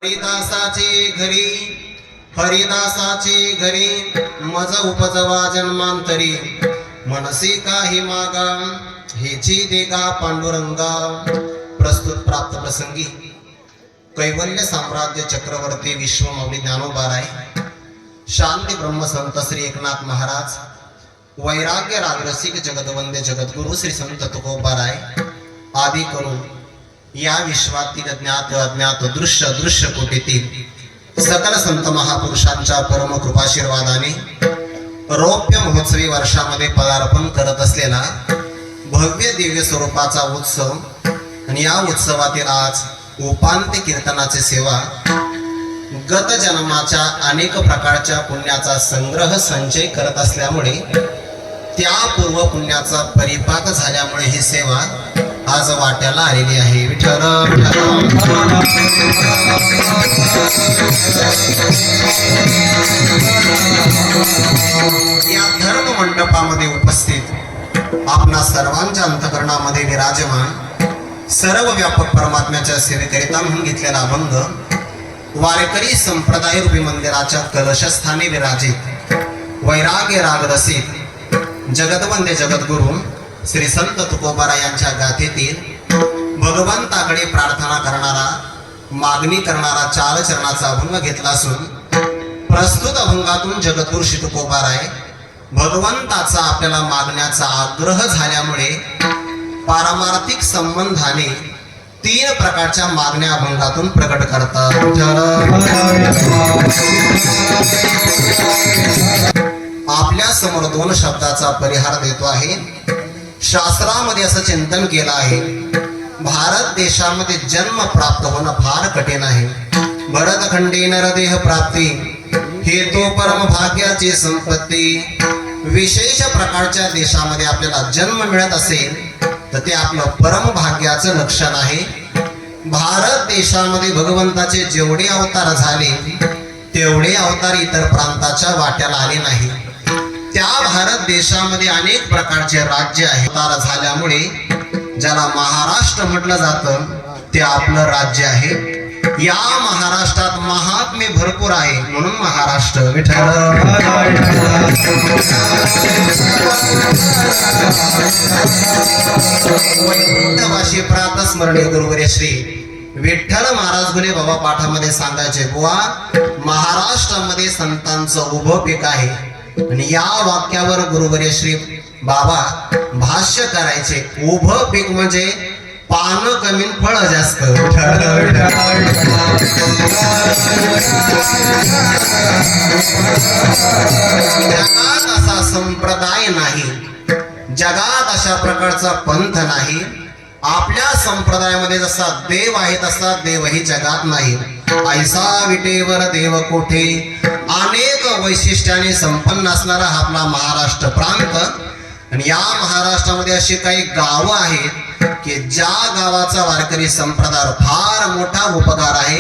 हरिदासाचे घरी मज उपजवा जन्मांतरी मनसे काही मागा हेची देगा पांडुरंगा। प्रस्तुत प्राप्त प्रसंगी कैवल्य साम्राज्य चक्रवर्ती विश्वमौली ज्ञानोबाराय, शांती ब्रह्मसंत श्री एकनाथ महाराज, वैराग्य रागरसिक जगदवंद्य जगद्गुरु श्री संत तुकोबाराय आदी करून या विश्वातील ज्ञात अज्ञात दृश्य दृश्य कोटीतील सकल संत महापुरुषांच्या परम कृपाशीर्वादाने रौप्य महोत्सवी वर्षामध्ये पदार्पण करत असलेला भव्य दिव्य स्वरूपाचा उत्सव आणि या उत्सवातील आज उपांत्य कीर्तनाची सेवा गत जन्माच्या अनेक प्रकारच्या पुण्याचा संग्रह संचय करत असल्यामुळे त्या पूर्व पुण्याचा परिपाक झाल्यामुळे ही सेवा आज वाट्याला आलेली आहे। विठ्ठल या धर्म मंडपामध्ये उपस्थित आपणा सर्वांच्या अंतकरणामध्ये विराजमान सर्व व्यापक परमात्म्याच्या सेवेकरिता म्हणून घेतलेला अभंग वारकरी संप्रदाय रूपी मंदिराच्या कलशस्थानी विराजित वैराग्य राग रसिक जगदवंद्य जगद्गुरु श्री संत तुकोबारा यांच्या गाथेतील भगवंताकडे प्रार्थना करणारा मागणी करणारा चालचरणाचा अभंग घेतला असून प्रस्तुत अभंगातून जगद्गुरु श्री तुकोबाराय भगवंताचा आपल्याला मागण्याचा आग्रह झाल्यामुळे पारमार्थिक संबंधाने 3 प्रकारच्या मागण्या अभंगातून प्रकट करतात। आपल्या समोर 2 शब्दाचा परिहार देतो आहे। शास्त्रामध्ये असं चिंतन केलं आहे, भारत देशामध्ये जन्म प्राप्त होणं फार कठीण आहे। भरतखंडे नरदेह प्राप्ती हे तो परम भाग्याची संपत्ती। विशेष प्रकारच्या देशामध्ये आपल्याला जन्म मिळत असेल तर ते आपलं परम भाग्याचं लक्षण आहे। भारत देशामध्ये भगवंताचे जेवढे अवतार झाले तेवढे अवतार इतर प्रांताच्या वाट्याला आले नाही। त्या भारत देशामध्ये अनेक प्रकारचे राज्य आहे। अवतार झाल्यामुळे ज्याला महाराष्ट्र म्हटलं जातं ते आपलं राज्य आहे। या महाराष्ट्रात महात्म्य भरपूर आहे म्हणून महाराष्ट्र। विठ्ठल वैकुंठवासी प्रातस्मरणीय गुरुवर्य श्री विठ्ठल महाराज गुले बाबा पाठामध्ये सांगायचे, बुवा महाराष्ट्रामध्ये संतांचं उभं पीक आहे आणि या वाक्यावर गुरुवर्य श्री बाबा भाष्य करायचे, उभं पीक म्हणजे पान कमी फळ जास्त। जगात असा संप्रदाय नाही, जगात अशा प्रकारचा पंथ नाही। आपल्या संप्रदायामध्ये जसा देव आहे तसा देवही जगात नाही। ऐसा विटेवर देव कोठे, अनेक वैशिष्ट्याने संपन्न असणारा हा आपला महाराष्ट्र प्रांत। आणि या महाराष्ट्रामध्ये अशी काही गावं आहेत की ज्या गावाचा वारकरी संप्रदाय फार मोठा उपकार आहे।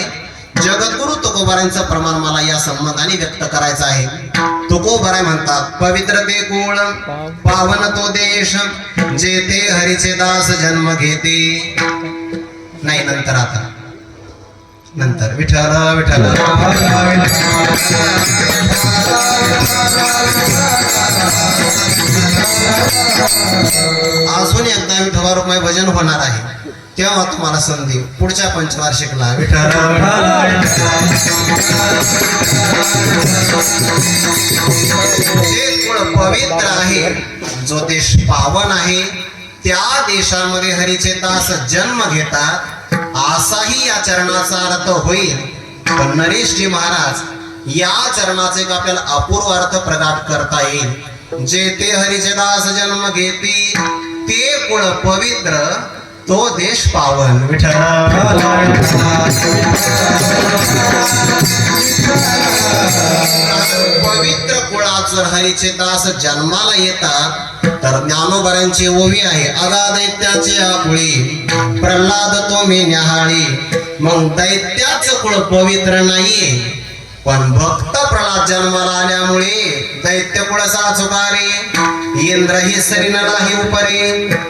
जगद्गुरु तुकोबारांचं प्रमाण मला या संबंधाने व्यक्त करायचं आहे। तुकोबाराय म्हणतात, पवित्र ते कुळ पावन तो देश जेथे हरीचे दास जन्म घेते। नाही नंतर, आता नंतर विठ्ठल विठ्ठल अजून एकदा विठोबारुक्माई भजन होणार आहे, तेव्हा तुम्हाला संधी पुढच्या पंचवार्षिकला। विठ्ठल जे कुळ पवित्र आहे, जो देश पावन आहे, त्या देशामध्ये हरीचे दास जन्म घेतात असाही या चरणाचा अर्थ होईल। पण नरेशजी महाराज या चरणाचे एक आपल्याला अपूर्व अर्थ प्रकट करता येईल। जेथे हरीचे दास जन्म घेती ते कुळ पवित्र तो देश पावन। विठ्ठल पवित्र कुळाचं हरीचे दास जन्माला येतात तर ज्ञानोबारांची ओवी आहे, अगा दैत्याचे आपुळी प्रल्हाद तो मी न्याहाळी। मग दैत्याचं कुळ पवित्र नाहीये, पण भक्त प्रल्हाद जन्माला आल्यामुळे दैत्य कुळाचा चुकारे इंद्र ही सरी नाही उपरे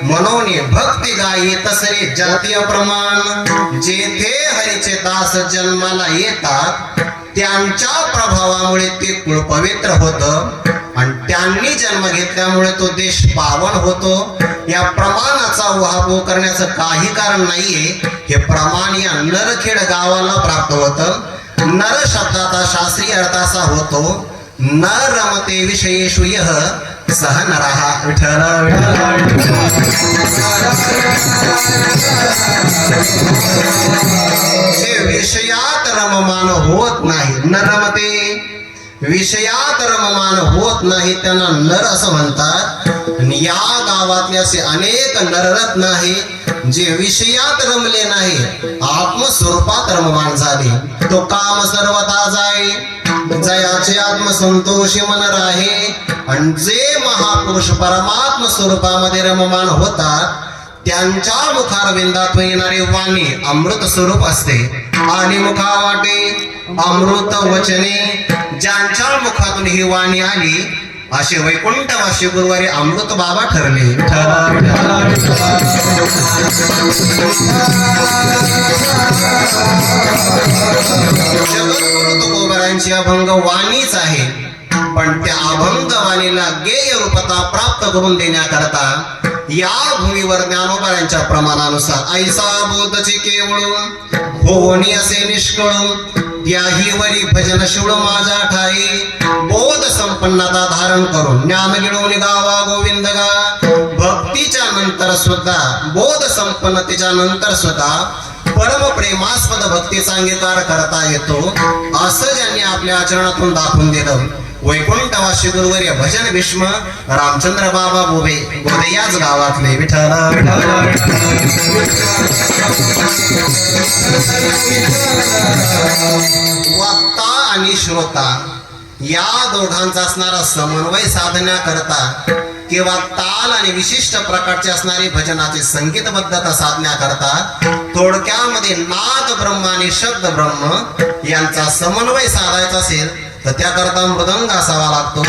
मनोने भक्ती गाई तसरे जातीय प्रमाण जेथे हरीचे दास जन्माला येतात त्यांच्या प्रभावामुळे ते कुळ पवित्र होतं आणि त्यांनी जन्म घेतल्यामुळे तो देश पावन होतो. या प्रमाणाचा उहापोह करण्याचं काही कारण नाहीये. हे प्रमाण या नरखेड गावाला प्राप्त होतं. नर शब्दाचा शास्त्रीय अर्थ असा होतो न रमते विषयेषु यः सह नरः. विठ्ठल जे विषयात रममान होत नाही, न रमते विषयात रममान होत नाही त्यांना नर असं म्हणतात. आणि या गावातले असे अनेक नररत्न आहे जे विषयात रमले नाही, आत्मस्वरूपात रममान झाले. तो काम सर्वता जाय जयाचे आत्मसंतोषी मन राहे. आणि जे महापुरुष परमात्म स्वरूपामध्ये रममान होतात त्यांच्या मुखारविंदातून येणारी वाणी अमृत स्वरूप असते. आणि मुखा वाटे अमृत वचने. ज्यांच्या मुखातून ही वाणी आली असे वैकुंठवासी गुरुवारी अमृत बाबा ठरले. जगद्गुरु तुकोबारांची अभंग वाणीच आहे, पण त्या अभंग वाणीला गेय रूपता प्राप्त करून देण्याकरता या भूमीवर ज्ञानोबारांच्या प्रमाणानुसार ऐसा बोधचे केवळ होणी असे निष्कळून त्याही वरी भजन शिवळ माझा ठाई. बोध संपन्नता धारण करून ज्ञान गिळवून गावा गोविंद गा. भक्तीच्या नंतर सुद्धा बोध संपन्नतेच्या नंतर सुद्धा परम प्रेमास्पद भक्तीचा अंगीकार करता येतो असं ज्यांनी आपल्या आचरणातून दाखवून दिलं. वैकुंठवासी गुरुवर्य भजन भीष्म रामचंद्र बाबा बोबे गोदे याच गावातले. विठ्ठल वक्ता आणि श्रोता या दोघांचा असणारा समन्वय साधण्याकरता किंवा ताल आणि विशिष्ट प्रकारचे असणारी भजनाची संगीतबद्धता साधण्याकरता थोडक्यामध्ये नाद ब्रह्म आणि शब्द ब्रह्म यांचा समन्वय साधायचा असेल तर त्याकरता मृदंग असावा लागतो.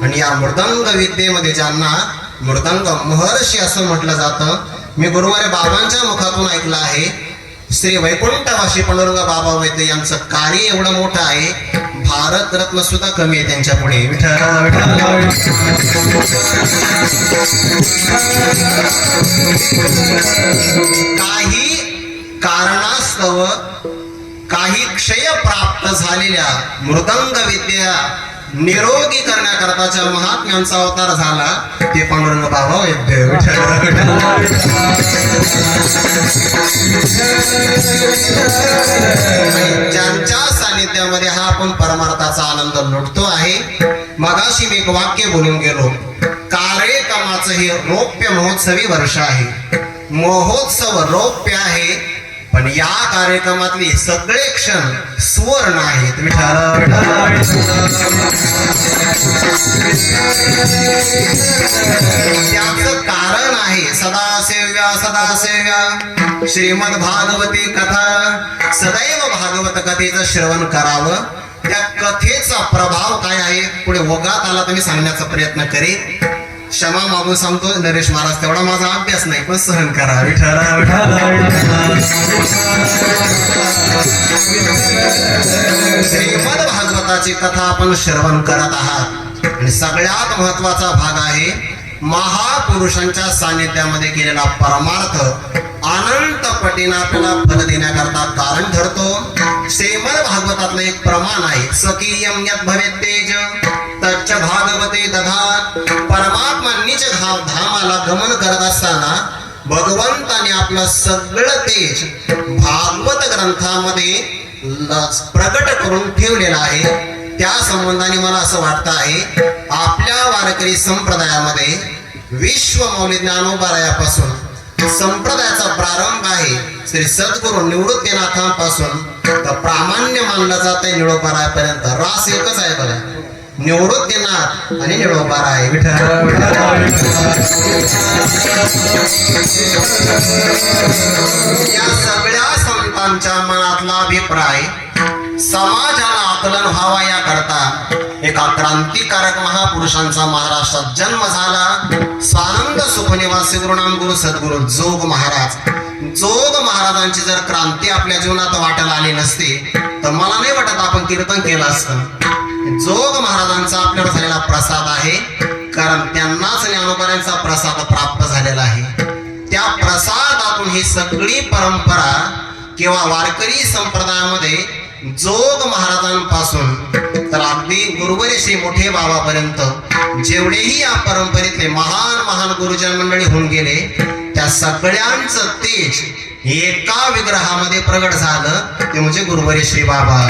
आणि या मृदंग विद्येमध्ये ज्यांना मृदंग महर्षी असं म्हटलं जातं. मी गुरुवारी बाबांच्या मुखातून ऐकलं आहे श्री वैकुंठवासी पांडुरंग बाबा वैद्य यांचं कार्य एवढं मोठं आहे, भारत रत्न सुद्धा कमी आहे त्यांच्या पुढे. काही कारणास्तव काही क्षय प्राप्त झालेल्या मृदंग विद्या निरोगी करण्याकरताच्या महात्म्यांचा अवतार झाला ते पांडुरंग बाबा वैद्य. ज्यांच्या सानिध्यामध्ये हा आपण परमार्थाचा आनंद लुटतो आहे. मगाशी मी एक वाक्य बोलून गेलो, कार्यक्रमाचं हे रौप्य महोत्सवी वर्ष आहे. महोत्सव रौप्य आहे पण या कार्यक्रमातले सगळे क्षण सुवर्ण आहेत. त्याचं कारण आहे सदा सेव्या श्रीमद भागवती कथा. सदैव भागवत कथेचं श्रवण करावं. त्या कथेचा प्रभाव काय आहे पुढे ओघात आला तर मी सांगण्याचा प्रयत्न करेन. क्षमा मागून सांगतो नरेश महाराज, तेवढा माझा अभ्यास नाही पण सहन करा. श्रीमद भागवताची कथा आपण श्रवण करत आहात आणि सगळ्यात महत्वाचा भाग आहे महापुरुषांच्या सानिध्यामध्ये केलेला परमार्थ अनंत पटीने आपल्याला फल देण्याकरता कारण ठरतो. श्रीमद भागवतातलं एक प्रमाण आहे स्वकीयम यत् भवेत् तेज तच्च भागवते दधात. परमात्मांनीच धामाला गमन करत असताना भगवंताने आपलं सगळं तेज भागवत ग्रंथामध्ये प्रकट करून ठेवलेलं आहे. त्या संबंधाने मला असं वाटतं आहे आपल्या वारकरी संप्रदायामध्ये विश्व मौली ज्ञानोबारायापासून संप्रदायाचा प्रारंभ आहे श्री सद्गुरु निवृत्तीनाथांपासून तर प्रामाण्य मानलं जात आहे निळोबारायापर्यंत. रास एकच आहे बघा, निवृत्तीनाथ आणि निळोबाराय. या सगळ्या संतांच्या मनातला अभिप्राय समाजाला आकलन व्हावा या करता एका क्रांतिकारक महापुरुषांचा महाराष्ट्रात जन्म झाला. स्वानंद सुखनिवासी गुरुनाम गुरु सद्गुरु जोग महाराज. जोग महाराजांची जर क्रांती आपल्या जीवनात वाटायला आली नसते तर मला नाही वाटत आपण कीर्तन केलं असतं. जोग महाराजांचा आपल्यावर झालेला प्रसाद आहे, कारण त्यांनाच ज्ञानोबांचा प्रसाद प्राप्त झालेला आहे. त्या प्रसादातून ही सगळी परंपरा किंवा वारकरी संप्रदायामध्ये जोग महाराजांपासून तर अगदी गुरुवर्य श्री मोठे बाबापर्यंत जेवढेही या परंपरेतले महान महान गुरुजन मंडळी होऊन गेले, त्या सगळ्यांचं तेज एका विग्रहामध्ये प्रगट झालं, ते म्हणजे गुरुवर्य श्री बाबा.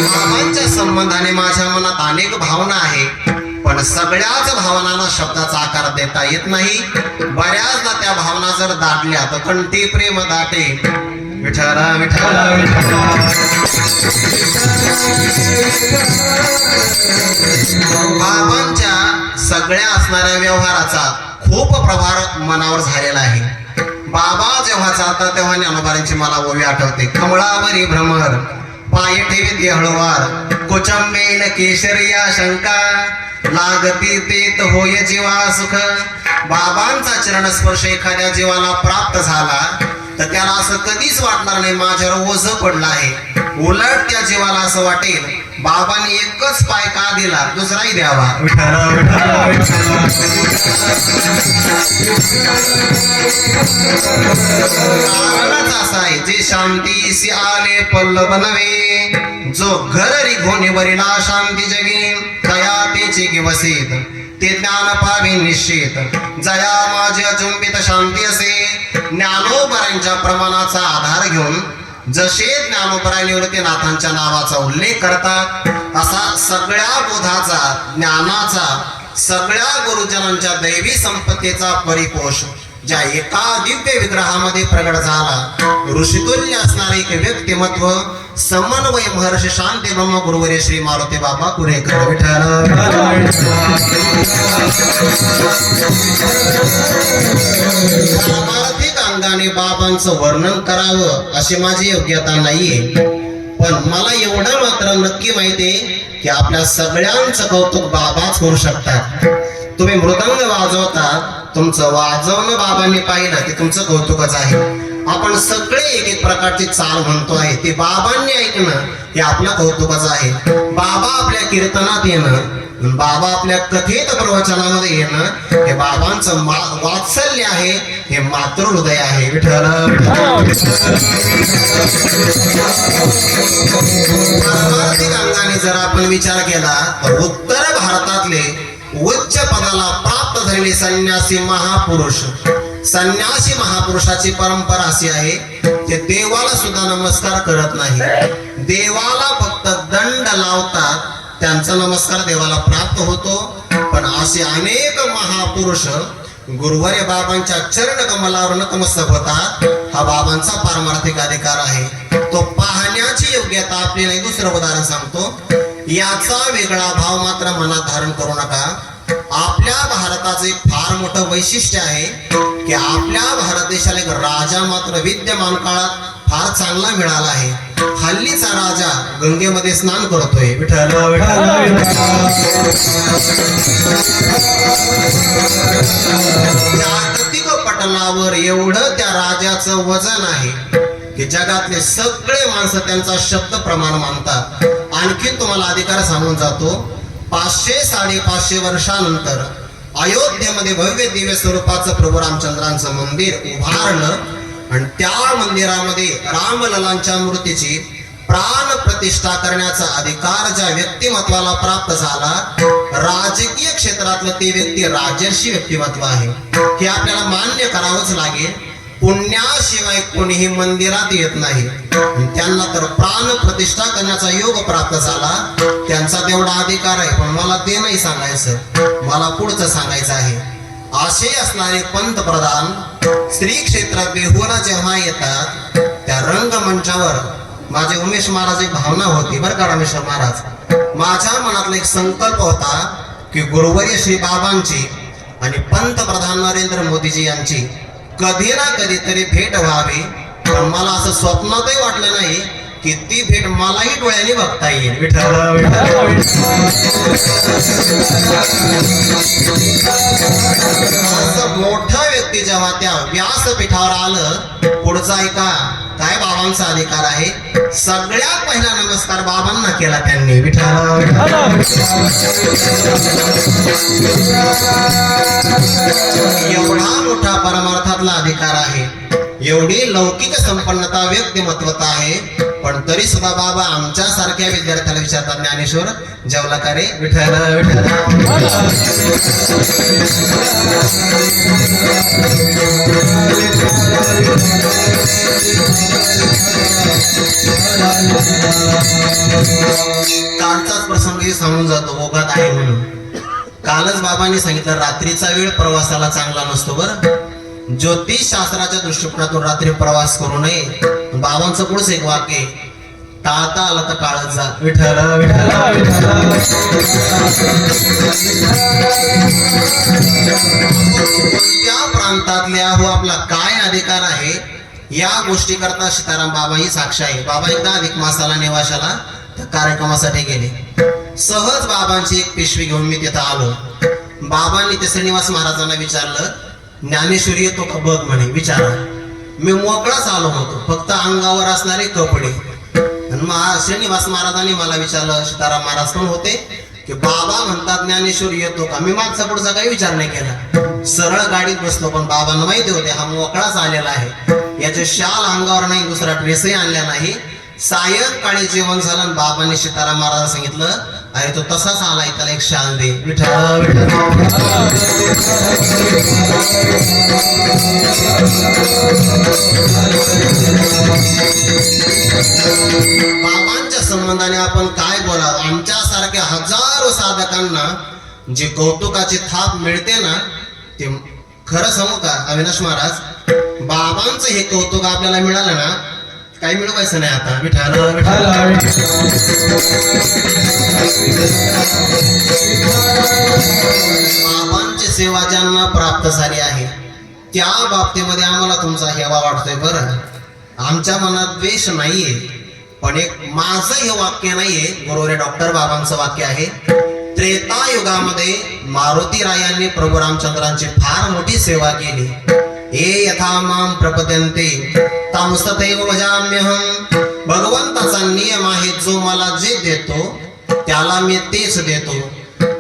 बाबांच्या संबंधाने माझ्या मनात अनेक भावना आहे, पण सगळ्याच भावनांना शब्दाचा आकार देता येत नाही. बऱ्याचदा त्या भावना जर दाटल्या तर कंठी प्रेम दाटे. विठ्ठला विठ्ठला बाबांच्या सगळ्या असणाऱ्या व्यवहाराचा खूप प्रभाव मनावर झालेला आहे. बाबा जेव्हा जातात तेव्हा ज्ञानोबांची मला ओवी आठवते. कमळावरी भ्रमर पाय ठेवीत हळूवार, कोचंबेल केशरिया शंका, लागती तेत होय जीवा सुख. बाबांचा चरणस्पर्श एखाद्या जीवाला प्राप्त झाला तर त्याला असं कधीच वाटणार नाही माझ्यावर ओझ पडलं आहे. उलट त्या जीवाला असं वाटेल बाबांनी एकच पाय का दिला, दुसराही द्यावा. कारणच असं आहे, जे शांतीसी आले पल्लव नव्हे, जो घर रिघोनी वरिला शांती जगी, दया तेची गिवसीत ते ज्ञान पावे निश्चित, जया माझी अचुंबित शांती असे. ज्ञानोबरांच्या प्रमाणाचा आधार घेऊन जसे ज्ञानोबराय निवृत्तीनाथांच्या नावाचा उल्लेख करतात, असा सगळ्या बोधाचा ज्ञानाचा सगळ्या गुरुजनांच्या दैवी संपत्तीचा परिपोष ज्या एका दिव्य विग्रहामध्ये प्रगट झाला. ऋषितुल्य असणारे एक व्यक्तिमत्व समन्वय महर्षी शांती ब्रह्म गुरुवर्य श्री मारुती बाबा कुरेकर. विठ्ठल पारमार्थिक अंगाने बाबांचं वर्णन करावं अशी माझी योग्यता नाहीये, पण मला एवढं मात्र नक्की माहितीये की आपल्या सगळ्यांचं कौतुक बाबाच करू शकतात. तुम्ही मृदंग वाजवतात, तुमचं वाजवणं बाबांनी पाहिलं ते तुमचं कौतुकच आहे. आपण सगळे एक एक प्रकारची चाल म्हणतो आहे, ते बाबांनी ऐकणं हे आपलं कौतुकच आहे. बाबा आपल्या कीर्तनात येणं, बाबा आपल्या कथित प्रवचनामध्ये येणं हे बाबांचं वात्सल्य आहे, हे मातृहृदय आहे. विठ्ठल पारमार्थिक अंगाने जर आपण विचार केला तर उत्तर भारतातले उच्च पदाला प्राप्त झालेले संन्यासी महापुरुषाची परंपरा अशी आहे, ते देवाला सुद्धा नमस्कार करत नाही. देवाला फक्त दंड लावतात, त्यांचा नमस्कार देवाला प्राप्त होतो. पण असे अनेक महापुरुष गुरुवर्य बाबांच्या चरण कमलावर नतमस्तक होतात. हा बाबांचा पारमार्थिक अधिकार आहे, तो पाहण्याची योग्यता आपली नाही. दुसरं उदाहरण सांगतो, याचा वेगळा भाव मात्र मनात धारण करू नका. आपल्या भारताचं एक फार मोठं वैशिष्ट्य आहे की आपल्या भारत देशाला एक राजा मात्र विद्यमान काळात फार चांगला मिळाला आहे. हल्लीचा राजा गंगेमध्ये स्नान करतोय. विठ्ठल जागतिक पटलावर एवढं त्या राजाचं वजन आहे की जगातले सगळे माणसं त्यांचा शब्द प्रमाण मानतात. आणखी तुम्हाला अधिकार सांगून जातो, 500-550 वर्षानंतर अयोध्येमध्ये भव्य दिव्य स्वरूपाचं प्रभू रामचंद्रांचं मंदिर उभारलं आणि त्या मंदिरामध्ये रामललांच्या मूर्तीची प्राण प्रतिष्ठा करण्याचा अधिकार ज्या व्यक्तिमत्वाला प्राप्त झाला, राजकीय क्षेत्रातलं ते व्यक्ती राजर्षी व्यक्तिमत्व आहे. हे आपल्याला मान्य करावंच लागेल. पुण्याशिवाय कोणीही मंदिरात येत नाही. त्यांना तर प्राण प्रतिष्ठा करण्याचा योग प्राप्त झाला, त्यांचा तेवढा अधिकार आहे. पण मला ते नाही सांगायचं, मला पुढचं सांगायचं आहे. असे असणारे पंतप्रधान श्री क्षेत्रात बेहुला जेव्हा येतात, त्या रंगमंचावर माझे उमेश महाराज एक भावना होती बरं का. रमेश महाराज, माझ्या मनातला एक संकल्प होता की गुरुवर्य श्री बाबांची आणि पंतप्रधान नरेंद्र मोदीजी यांची कधी ना कधीतरी भेट व्हावी पण मला असं स्वप्नातही वाटलं नाही की ती भेट मलाही डोळ्याने बघता येईल. विठ्ठल विठ्ठल. असं मोठं व्यक्ती जेव्हा त्या व्यासपीठावर आलं, पुढचा ऐका काय बाबांचा अधिकार आहे. सगळ्यात पहिला नमस्कार बाबांना केला त्यांनी. विठ्ठल एवढा मोठा परमार्थातला अधिकार आहे, एवढी लौकिक संपन्नता व्यक्तिमत्वता आहे, पण तरी सुद्धा बाबा आमच्या सारख्या विद्यार्थ्याला विचारतात, ज्ञानेश्वर जेवला का रे? विठ्ठल विठ्ठल. कालचाच प्रसंग सांगून जातो, ओघात आहे म्हणून. कालच बाबांनी सांगितलं रात्रीचा वेळ प्रवासाला चांगला नसतो बरं. ज्योतिष शास्त्राच्या दृष्टिकोनातून रात्री प्रवास करू नये. बाबांचं पुढच एक वाक्य आहे, टाळता आलं तर टाळत जा. विठ्ठल विठ्ठल. त्या प्रांतातल्या हो आपला काय अधिकार आहे या गोष्टी करता सीताराम बाबा ही साक्ष आहे. बाबा एकदा अधिक मासाला नेवाशाला त्या कार्यक्रमासाठी गेले. सहज बाबांची एक पिशवी घेऊन मी तिथं आलो. बाबांनी ते श्रीनिवास महाराजांना विचारलं, ज्ञानेश्वरी येतो का बघ म्हणे. विचारा. मी मोकळाच आलो होतो, फक्त अंगावर असणारे कपडे. श्रीनिवास महाराजांनी मला विचारलं, सीताराम महाराज पण होते, की बाबा म्हणतात ज्ञानेश्वरी येतो का. मी मागचा पुढचा काही विचार नाही केला, सरळ गाडीत बसलो. पण बाबांना माहिती होते हा मोकळाच आलेला आहे, याचे शाल अंगावर नाही, दुसरा ड्रेसही आणला नाही. सायंकाळी जेवण झालं आणि बाबांनी सीताराम महाराज सांगितलं, अरे तो तसाच आलाय, त्याला एक शाल दे. विठ्ठल विठ्ठल. बाबांच्या संबंधाने आपण काय बोलावं. आमच्या सारख्या हजारो साधकांना जे कौतुकाची थाप मिळते ना, ते खरं सांगू का अविनाश महाराज, बाबांचं हे कौतुक आपल्याला मिळालं ना, काही मिळवायचं नाही आता. विठ्ठल विठ्ठल. बाबांची सेवा ज्यांना प्राप्त झाली आहे त्या बाबतीमध्ये आम्हाला तुमचा हेवा वाटतोय बरं. आमच्या मनात द्वेष नाहीये, पण एक माझं हे वाक्य नाहीये, बरोबर डॉक्टर बाबांचं वाक्य आहे. त्रेतायुगामध्ये मारुती रायांनी प्रभू रामचंद्रांची फार मोठी सेवा केली. हे यथा माम प्रपद्यन्ते तमस्तथैव भजाम्यहम. भगवंताचा नियम आहे, जो मला जे देतो त्याला मी तेच देतो.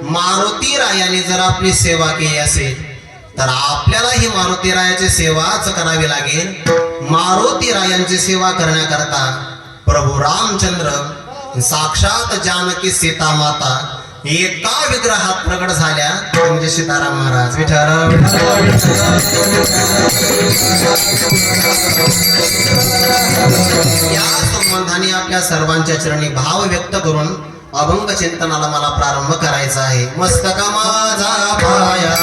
मारुती रायाने जर आपली सेवा केली असेल तर आपल्याला ही मारुती रायाची सेवाच करावी लागेल. मारुती रायांची सेवा करण्याकरता प्रभू रामचंद्र साक्षात जानकी सीता माता एका विग्रहात प्रकट झाल्या, म्हणजे सीताराम महाराज. विठ्ठल या संबंधाने आपल्या सर्वांच्या चरणी भाव व्यक्त करून अभंग चिंतनाला मला प्रारंभ करायचा आहे. मस्तका माझा पाया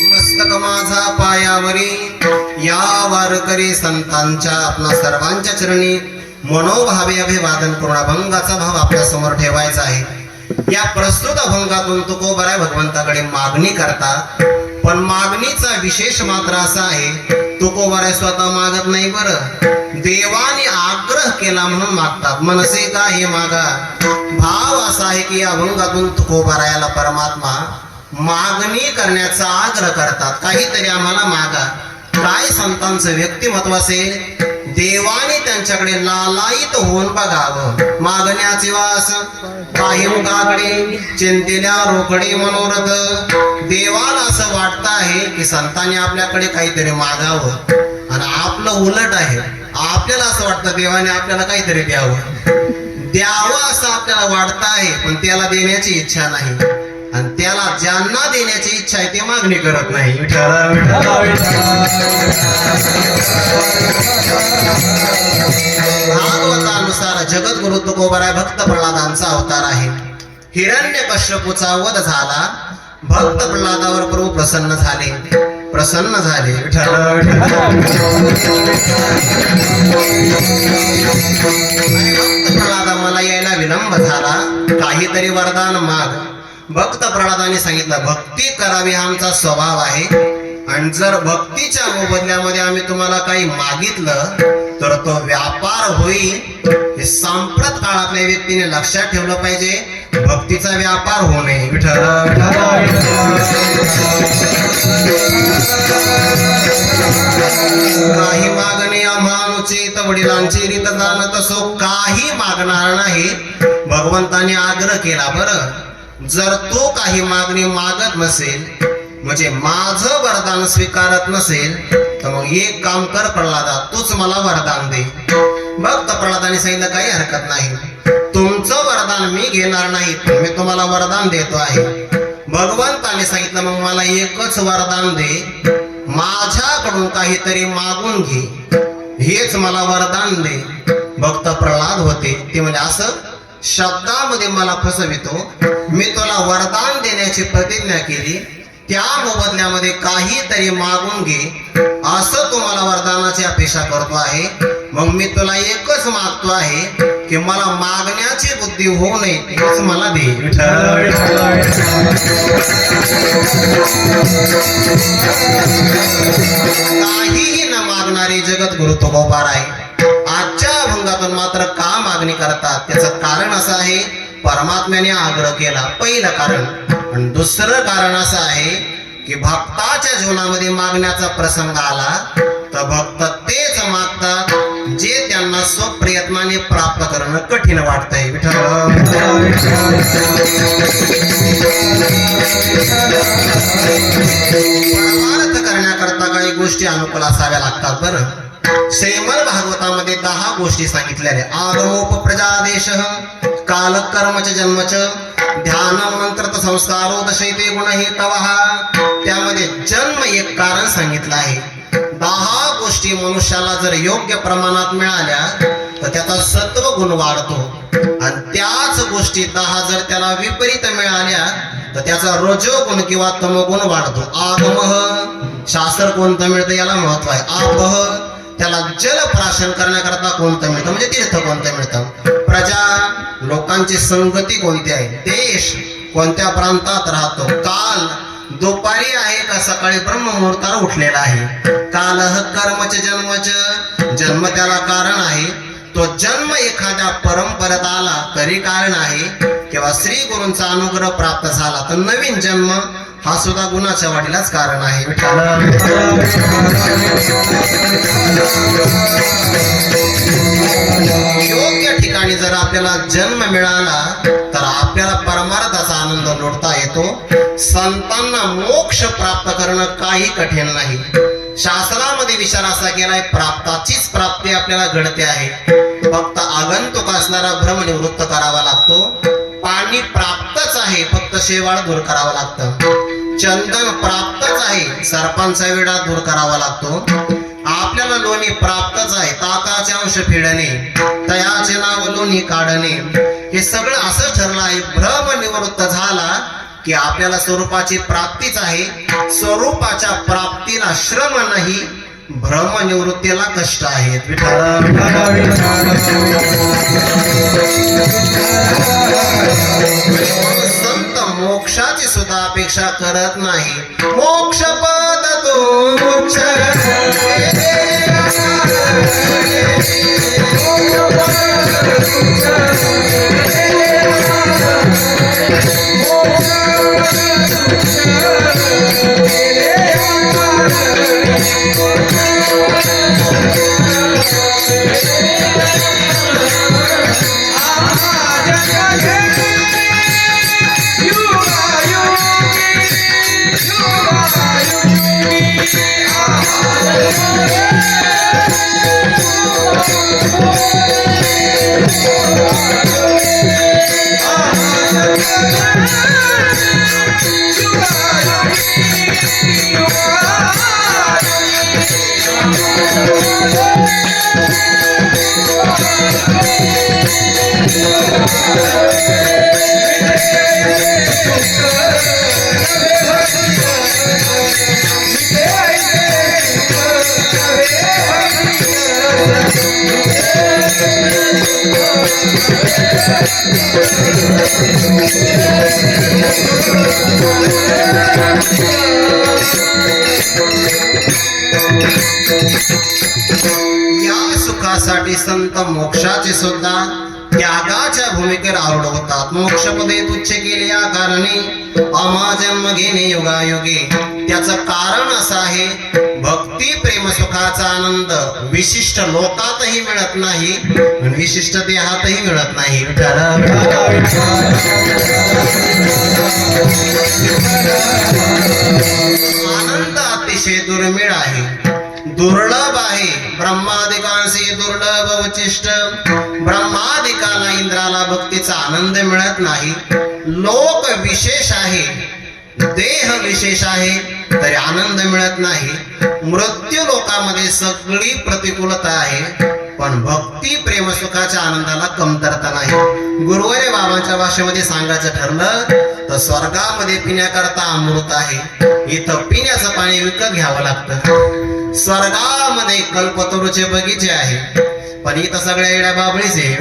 मस्तक माझा पायावरी या वारकरी संतांच्या आपणा सर्वांच्या चरणी मनोभावे अभिवादन करून अभंगाचा भाव आपल्या समोर ठेवायचा आहे. या प्रस्तुत अभंगातून तुकोबराय भगवंताकडे मागणी करतात, पण मागणीचा विशेष मात्र असा आहे, तुकोबराय स्वतः मागत नाही बरं, देवाने आग्रह केला म्हणून मागतात. मनसे का हे मागा. भाव असा आहे की या अभंगातून तुकोबरायाला परमात्मा मागणी करण्याचा आग्रह करतात, काहीतरी आम्हाला मागा. काय संतांचं व्यक्तिमत्व असेल. देवाने त्यांच्याकडे लालायित होऊन बघावं. मागण्याचे वास काही मुखाकडे चिंतेल्या रोकडे मनोरथ. देवाला असं वाटतं आहे की संतांनी आपल्याकडे काहीतरी मागावं, आणि आपलं उलट आहे. आपल्याला असं वाटतं देवाने आपल्याला काहीतरी द्यावं असं आपल्याला वाटतं आहे, पण त्याला देण्याची इच्छा नाही. आणि त्याला ज्यांना देण्याची इच्छा आहे ते मागणी करत नाही. भागवतानुसार जगद्गुरु तुकोबराय भक्त प्रल्हादांचा अवतार आहे. हिरण्यकश्यपूचा वध झाला. भक्त प्रल्हादावर प्रभू प्रसन्न झाले. भक्त प्रल्हादा, मला यायला विलंब झाला, काहीतरी वरदान माग. भक्त प्रल्हादाने सांगितलं, भक्ती करावी हा आमचा स्वभाव आहे, आणि जर भक्तीच्या मोबदल्यामध्ये आम्ही तुम्हाला काही मागितलं तर तो व्यापार होईल. हे सांप्रत काळातल्या व्यक्तीने लक्षात ठेवलं पाहिजे. भक्तीचा व्यापार होऊ नये. काही मागणे आम्हानुचित वडिलांची रीत जाणत असो, काही मागणार नाही. भगवंताने आग्रह केला. बरं, जर तो काही मागणी मागत नसेल, म्हणजे माझं वरदान स्वीकारत नसेल, तर मग एक काम कर प्रल्हादा, तूच मला वरदान दे. भक्त प्रल्हादाने सांगितलं, काही हरकत नाही, तुमचं वरदान मी घेणार नाही, पण मी तुम्हाला वरदान देतो आहे. भगवंताने सांगितलं, मग मला एकच वरदान दे, माझ्याकडून काहीतरी मागून घे, हेच मला वरदान दे. भक्त प्रल्हाद होते ते म्हणजे असं शब्दामध्ये मला फसवितो. मी तुला वरदान देण्याची प्रतिज्ञा केली, त्या मोबदल्यामध्ये काहीतरी मागून घे, असं तुम्हाला वरदानाची अपेक्षा करतो आहे. मग मी तुला एकच मागतो आहे की मला मागण्याची बुद्धी होऊ नये, हेच मला दे. काहीही न मागणारे जगद्गुरु तुकोबाराय आजच्या अभंगातून मात्र का मागणी करतात, त्याचं कारण असं आहे, परमात्म्याने आग्रह केला, पहिलं कारण. आणि दुसरं कारण असं आहे की भक्ताच्या जीवनामध्ये मागण्याचा प्रसंग आला तर भक्त तेच मागतात जे त्यांना स्वप्रयत्नाने प्राप्त करणं कठीण वाटतंय. परमार्थ करण्याकरता काही गोष्टी अनुकूल असाव्या लागतात. बरं, श्रीमद भागवतामध्ये 10 गोष्टी सांगितलेल्या. आगमोपप्रजादेश, कालकर्मच जन्मच, ध्यान मंत्र संस्कारो दशैते गुण हे तवहा. त्यामध्ये जन्म एक कारण सांगितलं आहे. 10 गोष्टी मनुष्याला जर योग्य प्रमाणात मिळाल्या तर त्याचा सत्व गुण वाढतो, आणि त्याच गोष्टी 10 जर त्याला विपरीत मिळाल्या तर त्याचा रजोगुण किंवा तमोगुण वाढतो. आगमः, शास्त्र कोणतं मिळतं याला महत्व आहे. आपह, त्याला जल प्राशन करण्याकरता कोणतं मिळतं, म्हणजे तीर्थ कोणतं मिळतं. प्रजा, लोकांची संगती कोणती आहे. देश, कोणत्या प्रांतात राहतो. काल, दुपारी आहे का सकाळी ब्रह्ममुहूर्ताला उठलेला आहे. कालः कर्मच जन्मच, जन्म त्याला कारण आहे. तो जन्म एखाद्या परंपरेत आला तरी कारण आहे, किंवा श्री गुरूंचा अनुग्रह प्राप्त झाला तर नवीन जन्म हा सुद्धा गुणाच्या वाढीलाच कारण आहे. योग्य ठिकाणी जर आपल्याला जन्म मिळाला तर आपल्याला परमार्थाचा आनंद लुटता येतो. संतांना मोक्ष प्राप्त करणं काही कठीण नाही. शास्त्रामध्ये विचार असा केलाय, प्राप्ताचीच प्राप्ती आपल्याला घडते आहे. फक्त आगंतुक असणारा भ्रम निवृत्त करावा लागतो. पाणी प्राप्तच आहे, फक्त शेवाळ दूर करावं लागतं. चंदन प्राप्तच आहे, सर्पांचा विडा दूर करावा लागतो. आपल्याला लोणी प्राप्तच आहे, ताकाचे अंश फेडणे, तयाचे नाव लोणी काढणे. हे सगळं असं ठरलं आहे, भ्रम निवृत्त झाला की आपल्याला स्वरूपाची प्राप्तीच आहे. स्वरूपाच्या प्राप्तीला श्रम नाही, भ्रम निवृत्तीला कष्ट आहेत. संत मोक्षाची सुद्धा अपेक्षा करत नाही. मोक्ष पद तुच्छ, या सुखासाठी संत मोक्षाचे सुद्धा त्यागाच्या भूमिकेवर आरूढ होतात. मोक्षपदे तुच्छ केले या कारणे अमाजन्म घेणे योगायोगे. त्याचं कारण असं आहे, भक्ती प्रेम सुखाचा आनंद विशिष्ट लोकातही मिळत नाही आणि विशिष्ट देहातही मिळत नाही. आनंद अतिशय दुर्मिळ आहे, दुर्लभ आहे. ब्रह्मादिकांशी दुर्लभ वचिष्ट. ब्रह्मादिकाला इंद्राला भक्तीचा आनंद मिळत नाही. लोक विशेष आहे, देह विशेष आहे, तरी आनंद मिळत नाही. मृत्यू लोकामध्ये सगळी प्रतिकूलता आहे, पण भक्ती प्रेम सुखाच्या आनंदाला कमतरता नाही. गुरुवारी बाबांच्या भाषेमध्ये सांगायचं ठरलं तर स्वर्गामध्ये पिण्याकरता अमृत आहे, इथं पिण्याचं पाणी विकत घ्यावं लागतं. स्वर्गामध्ये कल्पतरूचे बगीचे आहे, पण इथं सगळ्या येड्या बाबळीच आहे.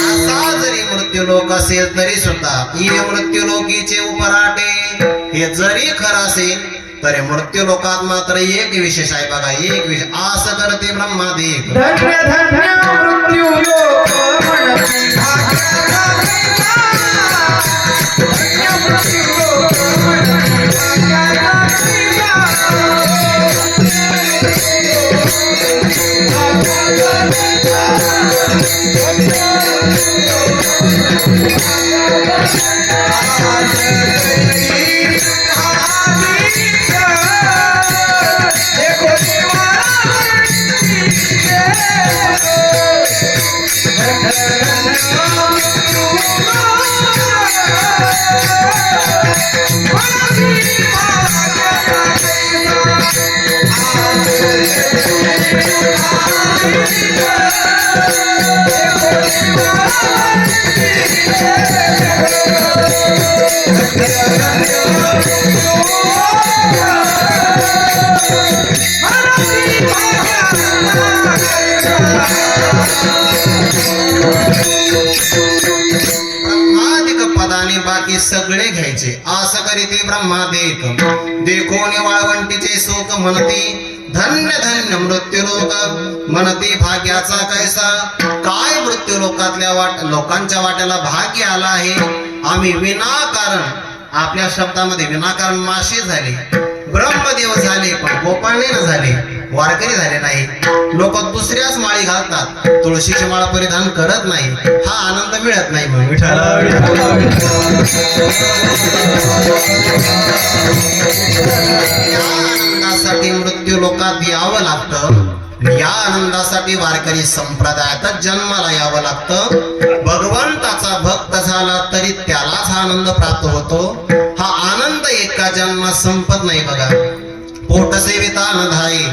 असा जरी मृत्यू लोक असेल तरी सुद्धा हे मृत्यू लोकीचे उपराटे हे जरी खरं असेल तरी मृत्यू लोकात मात्र एक विशेष आहे बघा, एक विशेष. असं करते ब्रह्मादेव. धन्य धन्य मृत्यू लोक म्हणती भाग्याचा धन्य मृत्यू लोक म्हणती ब्रह्मादिक पदाने बाकी सगळे घ्यायचे. असं करीते ब्रह्मादिक. देखोन वाळवंटीचे सुख म्हणते धन्य धन्य मृत्यू लोक म्हणते भाग्याचा कैसा. काय मृत्यू लोकातल्या लोकांच्या वाट्याला भाग्य आला आहे. आम्ही विनाकारण, आपल्या शब्दामध्ये विनाकारण माशी झाले, ब्रह्मदेव झाले, पण गोपाळने न झाले, वारकरी झाले नाही. लोक दुसऱ्याच माळी घालतात, तुळशीची माळ परिधान करत नाही. हा आनंद मिळत नाही. म्हणून या आनंदासाठी मृत्यू लोकात यावं लागतं. या आनंदासाठी वारकरी संप्रदायातच जन्माला यावं लागतं. भगवंताचा भक्त झाला तरी त्यालाच आनंद प्राप्त होतो. हा आनंद एका जन्मात संपत नाही बघा. पोट सेविता न धाये,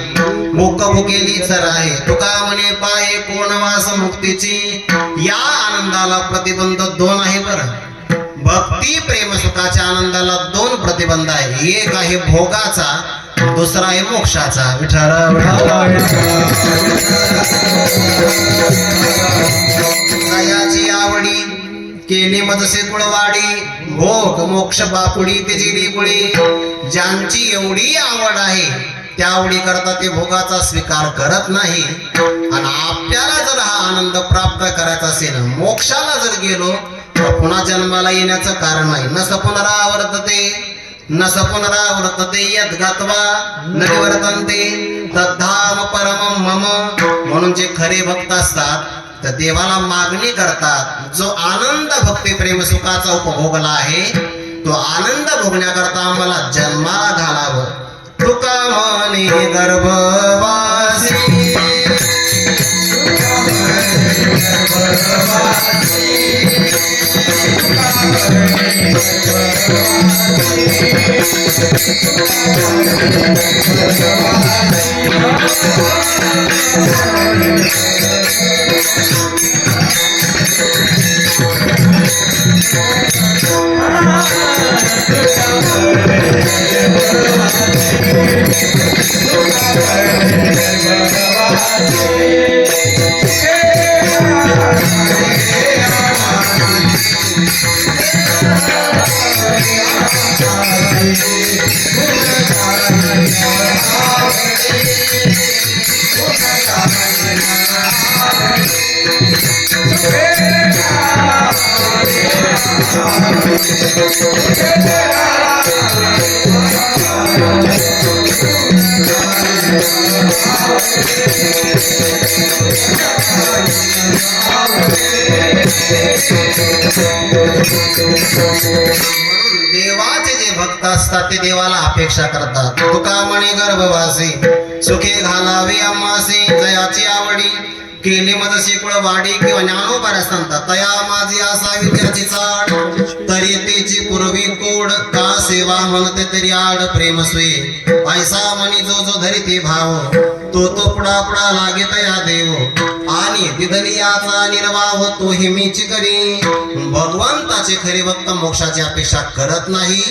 मुख भुकेली चर आहे. तुका म्हणे पाये कोण वास मुक्तीची. या आनंदाला प्रतिबंध दोन आहे बरं. भक्ती प्रेम सुखाच्या आनंदाला दोन प्रतिबंध आहे. एक आहे भोगाचा, दुसरा आहे मोक्षाचा. जयाची आवडी केली मजसे कुळवाडी. भोग मोक्ष बापुडी त्याची डिपुळी. ज्यांची एवढी आवड आहे त्या आवडी करता ते भोगाचा स्वीकार करत नाही. आणि आपल्याला जर हा आनंद प्राप्त करायचा असेल, मोक्षाला जर गेलो तर पुन्हा जन्माला येण्याचं कारण नाही. न पुनरावर्तते न पुनरावर्तते यद् गत्वा न निवर्तन्ते तद्धाम परमं मम. म्हणून जे खरे भक्त असतात तर देवाला मागणी करतात. जो आनंद भक्ती प्रेम सुखाचा उपभोगला आहे तो आनंद भोगण्याकरता आम्हाला जन्माला घालावं. तुका म्हणे गर्भवासी Thank you. म्हणून देवाचे जे भक्त असतात ते देवाला अपेक्षा करतात. तुका म्हणे गर्भवासी सुखे घालावे आम्हासी जयाची आवडी केली मजशी कुळ वाडी किंवा ज्ञानोबाऱ्या सांगतात तया माझी असावी त्याची चाड तरी तेची पूर्वी कोड का सेवा म्हणते तरी आड प्रेम सुये ऐसा म्हणी जो जो धरी ते भाव तो तो पुढा पुढा लागे तया देव आणि दिदलियाचा निर्वाह तो हिमीची करी. भगवंताचे खरे भक्त मोक्षाची अपेक्षा करत नाही.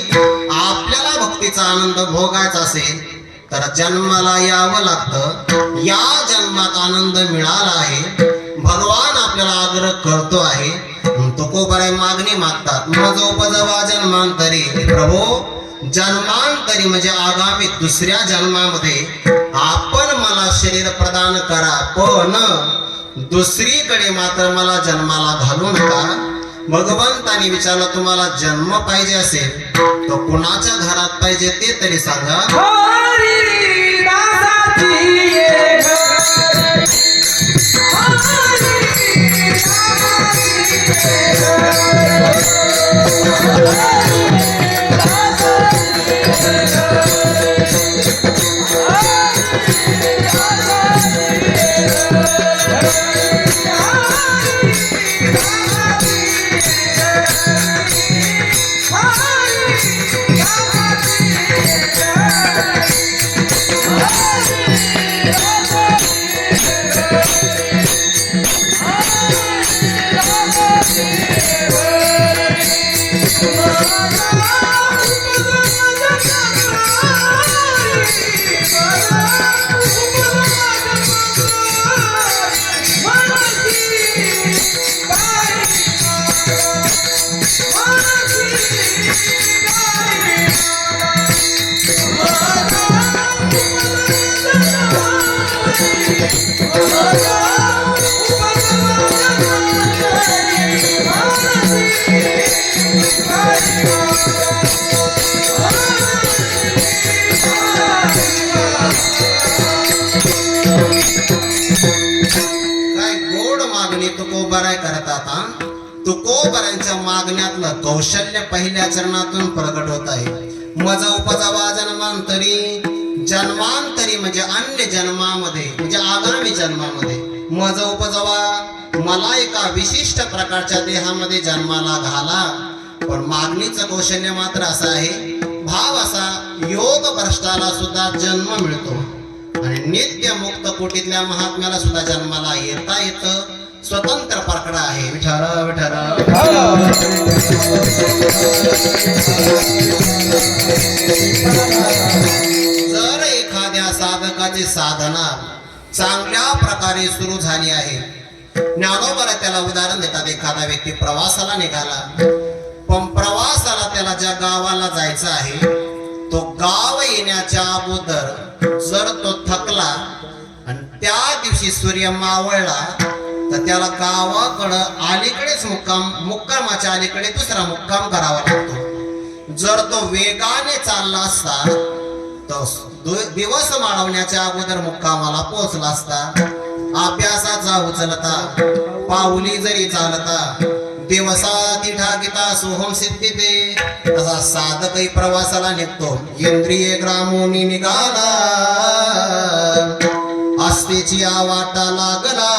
आपल्याला भक्तीचा आनंद भोगायचा असेल तर जन्माला यावं लागतं. या जन्मात आनंद मिळाला आहे. भगवान आपल्याला आग्रह करतो आहे. तुकोबराय मागणी मागतात मज उपजवा जन्मांतरी प्रभो जन्मांतरी म्हणजे आगामी दुसऱ्या जन्मामध्ये आपण मला शरीर प्रदान करा पण दुसरीकडे मात्र मला जन्माला घालू नका. भगवंताने विचारलं तुम्हाला जन्म पाहिजे असेल तर कुणाच्या घरात पाहिजे ते तरी सांगा. काय गोड मागणी तुकोबराय करतात. तुकोबरांच्या मागण्यातलं कौशल्य पहिल्या चरणातून प्रगट होत आहे. मज उपजवा जन्मांतरी जन्मांतरी म्हणजे अन्य जन्मामध्ये म्हणजे आगामी जन्मामध्ये मज उपजवा मला एका विशिष्ट प्रकारच्या देहामध्ये जन्माला घाला. पण मागणीचं कौशल्य मात्र असं आहे भाव असा योग भ्रष्टाला सुद्धा जन्म मिळतो आणि नित्य मुक्त कोटीतल्या महात्म्याला सुद्धा जन्माला येता येतं. स्वतंत्र प्रकार आहे. विठारा विठारा जर एखाद्या साधकाची साधना चांगल्या प्रकारे सुरू झाली आहे. ज्ञानोबा त्याला उदाहरण देतात. एखादा व्यक्ती प्रवासाला निघाला पण प्रवासाला त्याला ज्या गावाला जायचं आहे तो गाव येण्याच्या अगोदर जर तो थकला आणि त्या दिवशी सूर्य मावळला तर त्याला गावाकडं अलीकडेच मुक्कामाच्या अलीकडे दुसरा मुक्काम करावा लागतो. जर तो वेगाने चालला असता तो दिवस माळवण्याच्या अगोदर मुक्कामाला पोहोचला असता. अभ्यासाचा उचलता पाऊली जरी चालता दिवसा तिठा गीता सोहम सिद्धी दे तसा साधकही प्रवासाला निघतो. इंद्रिये ग्रामोनी निघाला आस्तेची वाटा लागला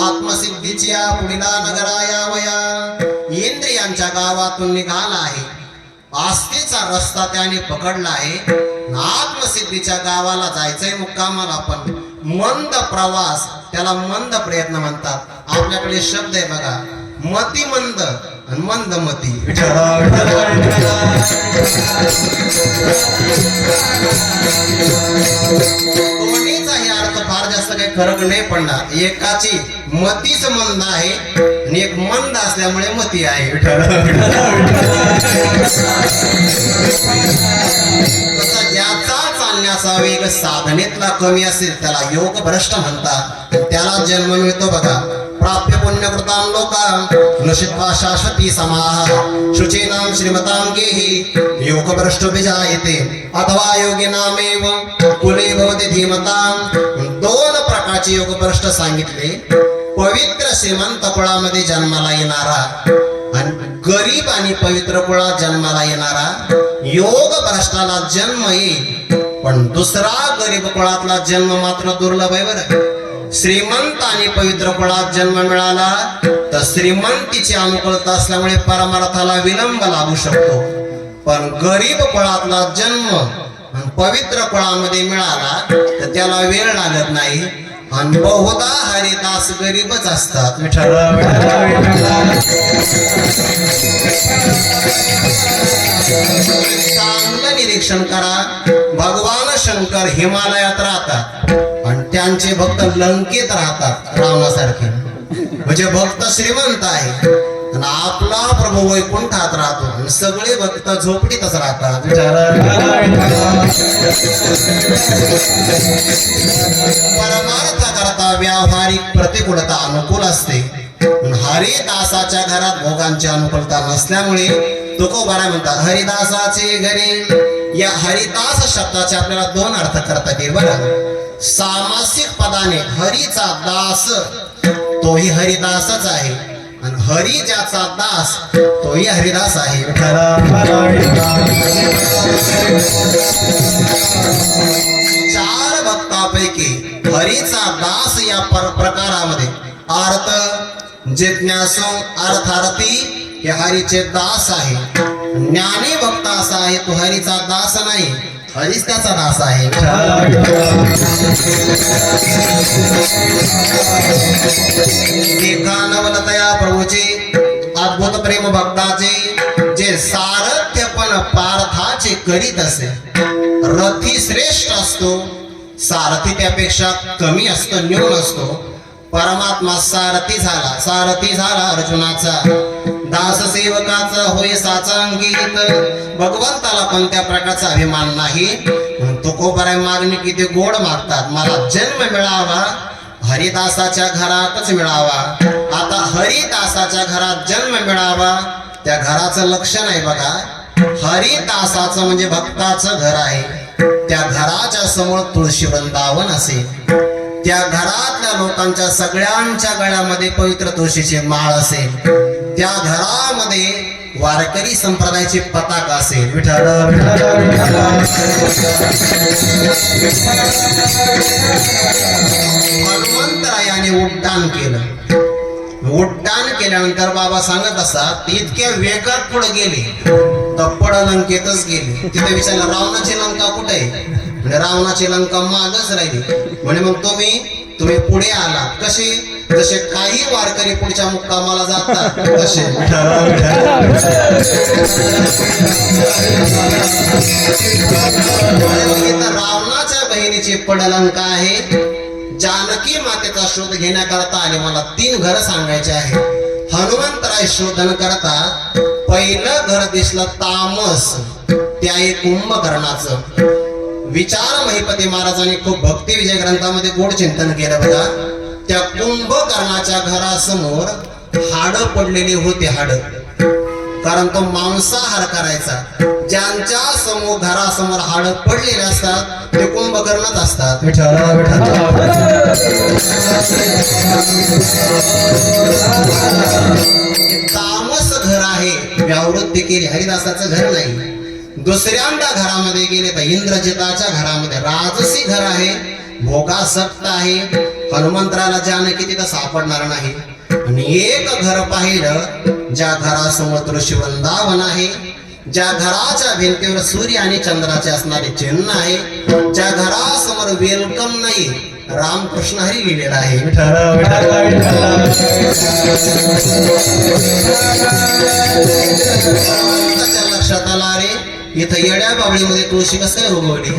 आत्मसिद्धीची पुढीला नगराया वया. इंद्रियांच्या गावातून निघाला आहे. आस्तेचा रस्ता त्याने पकडला आहे. आत्मसिद्धीच्या गावाला जायचंय मुक्कामाला पण मंद प्रवास त्याला मंद प्रयत्न म्हणतात. आपल्याकडे शब्द आहे बघा मती मंद आणि मंद मती. दोन्हीचाही अर्थ फार जास्त काही फरक नाही पडणार. एकाची मतीच मंद आहे आणि एक मंद असल्यामुळे मती आहे. ज्याचा चालण्याचा वेग साधनेतला कमी असेल त्याला योग भ्रष्ट म्हणतात. त्याला जन्म मिळतो बघा. प्राप्य पुण्यकृतां लोकां नशित्वा शाश्वती समाः शुचीनां श्रीमतां गेहि योगभ्रष्टो विजायते अथवा योगिनामेव कुले भवति धीमतां दोन प्रकारचे योगभ्रष्ट सांगितले पवित्र श्रीमंत कुळामध्ये जन्माला येणारा आणि गरीब आणि पवित्र कुळात जन्माला येणारा योग भ्रष्टाला जन्म येईल पण दुसरा गरीब कुळातला जन्म मात्र दुर्लभ आहे बरं श्रीमंत आणि पवित्र कुळात जन्म मिळाला तर श्रीमंतीची अनुकूलता असल्यामुळे परमार्थाला विलंब लागू शकतो पण गरीब कुळातला जन्म आणि पवित्र कुळामध्ये मिळाला तर त्याला वेळ लागत नाही आणि बहुधा हरिदास गरीबच असतात विठ्ठल चांगलं निरीक्षण करा भगवान शंकर हिमालयात राहतात आणि त्यांचे भक्त लंकेत राहतात रावणासारखे म्हणजे भक्त श्रीमंत आहे आणि आपला प्रभू वैकुंठात राहतो आणि सगळे भक्त झोपडीतच राहतात परमार्थ करता व्यावहारिक प्रतिकूलता अनुकूल असते हरिदासाच्या घरात भोगांची अनुकूलता नसल्यामुळे तुकोबारा म्हणतात हरिदासाचे घरी या हरिदास शब्दाचे आपल्याला दोन अर्थ करता येईल बरं सामासिक पदाने हरीचा दास तोही हरिदासच आहे आणि हरी ज्याचा दास तोही हरिदास आहे चार भक्तापैकी हरीचा दास या प्रकारामध्ये अर्थ जिज्ञासू अर्थार्थी हे हरीचे दास आहे ज्ञानी भक्त असा आहे तो हरीचा दास नाही हरीच त्याचा दास आहे एका नवलतया प्रभूचे अद्भुत प्रेम भक्ताचे जे सारथ्यपण पार्थाचे करीत असे रथी श्रेष्ठ असतो सारथी त्यापेक्षा कमी असतो न्यून असतो परमात्मा सारथी झाला अर्जुनाचा दास सेवकाचा होय साचा अंकित भगवंताला कोणत्या प्रकारचा अभिमान नाही तुकोबाराय मागणी किती गोड मागतात मला जन्म मिळावा हरिदासाच्या घरातच मिळावा आता हरिदासाच्या घरात जन्म मिळावा त्या घराचं लक्षण आहे बघा हरिदासाचं म्हणजे भक्ताचं घर आहे त्या घराच्या समोर तुळशी वृंदावन असेल त्या घरातल्या लोकांच्या सगळ्यांच्या गळ्यामध्ये पवित्र तुळशीची माळ असेल त्या घरामध्ये वारकरी संप्रदायाची पताका असेल विठ्ठल हनुमंतरायाने उड्डाण केल्यानंतर बाबा सांगत असतात इतक्या वेगात पुढे गेले तप्पड लंकेतच गेले तिथे विचारलं रावणाची लंका कुठे आहे म्हणजे रावणाची लंका मागच राहिली म्हणे मग तुम्ही पुढे आला कसे जसे काही वारकरी पुढच्या मुक्कामाला जातात तसे रावणाच्या बहिणीची पडलंका आहे जानकी मातेचा शोध घेण्याकरता आले मला 3 घर सांगायचे आहे हनुमंतराय शोधन करतात पहिलं घर दिसलं तामस त्या एक कुंभकर्णाचं विचार महिपती महाराजांनी खूप भक्ती विजय ग्रंथामध्ये गोड चिंतन केलं बघा त्या कुंभकर्णाच्या घरासमोर हाड पडलेली होती हाड कारण तो मांसाहार करायचा ज्यांच्या समोर घरासमोर हाड पडलेले असतात ते कुंभकर्णच असतात तामस घर आहे व्यावृत्ती केली हरिदासाचं घर नाही दुसऱ्यांदा घरामध्ये गेले तर इंद्रजिताच्या घरामध्ये राजसी घर आहे भोगासक्त आहे हनुमंतराला जानकी तिथं सापडणार नाही आणि एक घर पाहिलं ज्या घरासमोर तुळशी वृंदावन आहे ज्या घराच्या भिंतीवर सूर्य आणि चंद्राचे असणारे चिन्ह आहे ज्या घरासमोर वेलकम नाही रामकृष्ण हरी लिहिलेला आहे लक्षात आला रे इथं येड्या बाबळीमध्ये तुळशी कसं काय उगवली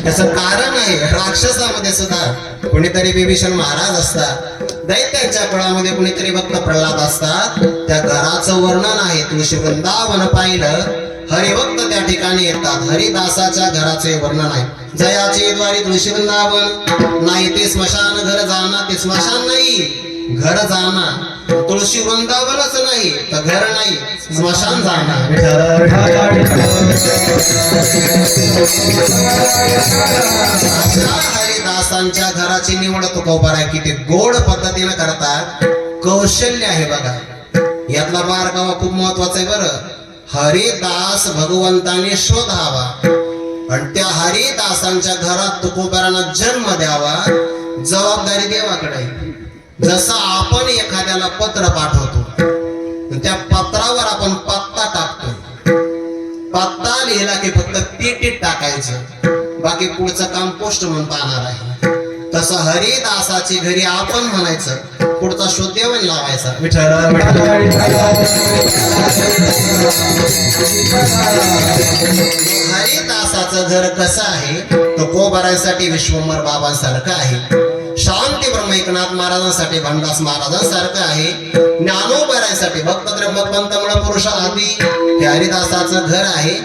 त्याचं कारण आहे राक्षसामध्ये सुद्धा कोणीतरी विभीषण महाराज असतात दैत्यांच्या कुळामध्ये कोणीतरी भक्त प्रल्हाद असतात त्या घराचं वर्णन आहे तुळशी वृंदावन पाहिलं हरिभक्त त्या ठिकाणी येतात हरिदासाच्या घराचे वर्णन आहे जयाचे द्वारी तुळशी वृंदावन नाही ते स्मशान घर जाणार ते स्मशान नाही घर जाणार, तुळशी वृंदावनच नाही तर घर नाही स्मशान जाणार. अशा हरिदासांच्या घराची निवड तुकोबार आहे. किती गोड पद्धतीने करतात, कौशल्य आहे बघा. यातला बारकावा खूप महत्वाचा आहे बरं. हरिदास भगवंताने शोधावा आणि त्या हरिदासांच्या घरात तुकोबारांना जन्म द्यावा. जबाबदारी देवाकडे आहे. जसं आपण एखाद्याला पत्र पाठवतो, त्या पत्रावर आपण पत्ता टाकतो. पत्ता लिहिला की फक्त पेटीत टाकायचं, बाकी पुढचं काम पोस्टमन पाहणार आहे. तसं हरिदासाची घरी आपण म्हणायचं, पुढचा शोध देवाने लावायचा. हरिदासाचं घर कसं आहे, तो कोबारांसाठी विश्वंभर बाबांसारखं आहे. शांती ब्रह्म एकनाथ महाराजांसाठी भंडास महाराजांसारखं आहे. ज्ञानोबरांसाठी भक्त त्र्यंबक पुरुष आदी हे हरिदासाचं घर आहे.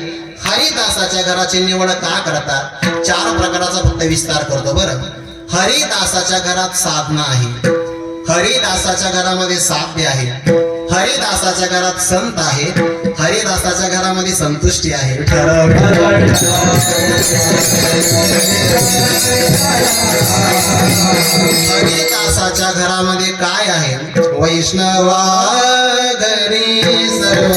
हरिदासाच्या घराची निवड का करतात? 4 प्रकाराचा फक्त विस्तार करतो बरं. हरिदासाच्या घरात साधना आहे, हरिदासाच्या घरामध्ये साध्य आहे, हरिदासाच्या घरात संत आहे, हरिदासाच्या घरामध्ये संतुष्टी आहे. हरिदासाच्या घरामध्ये काय आहे? वैष्णवा घरी सर्व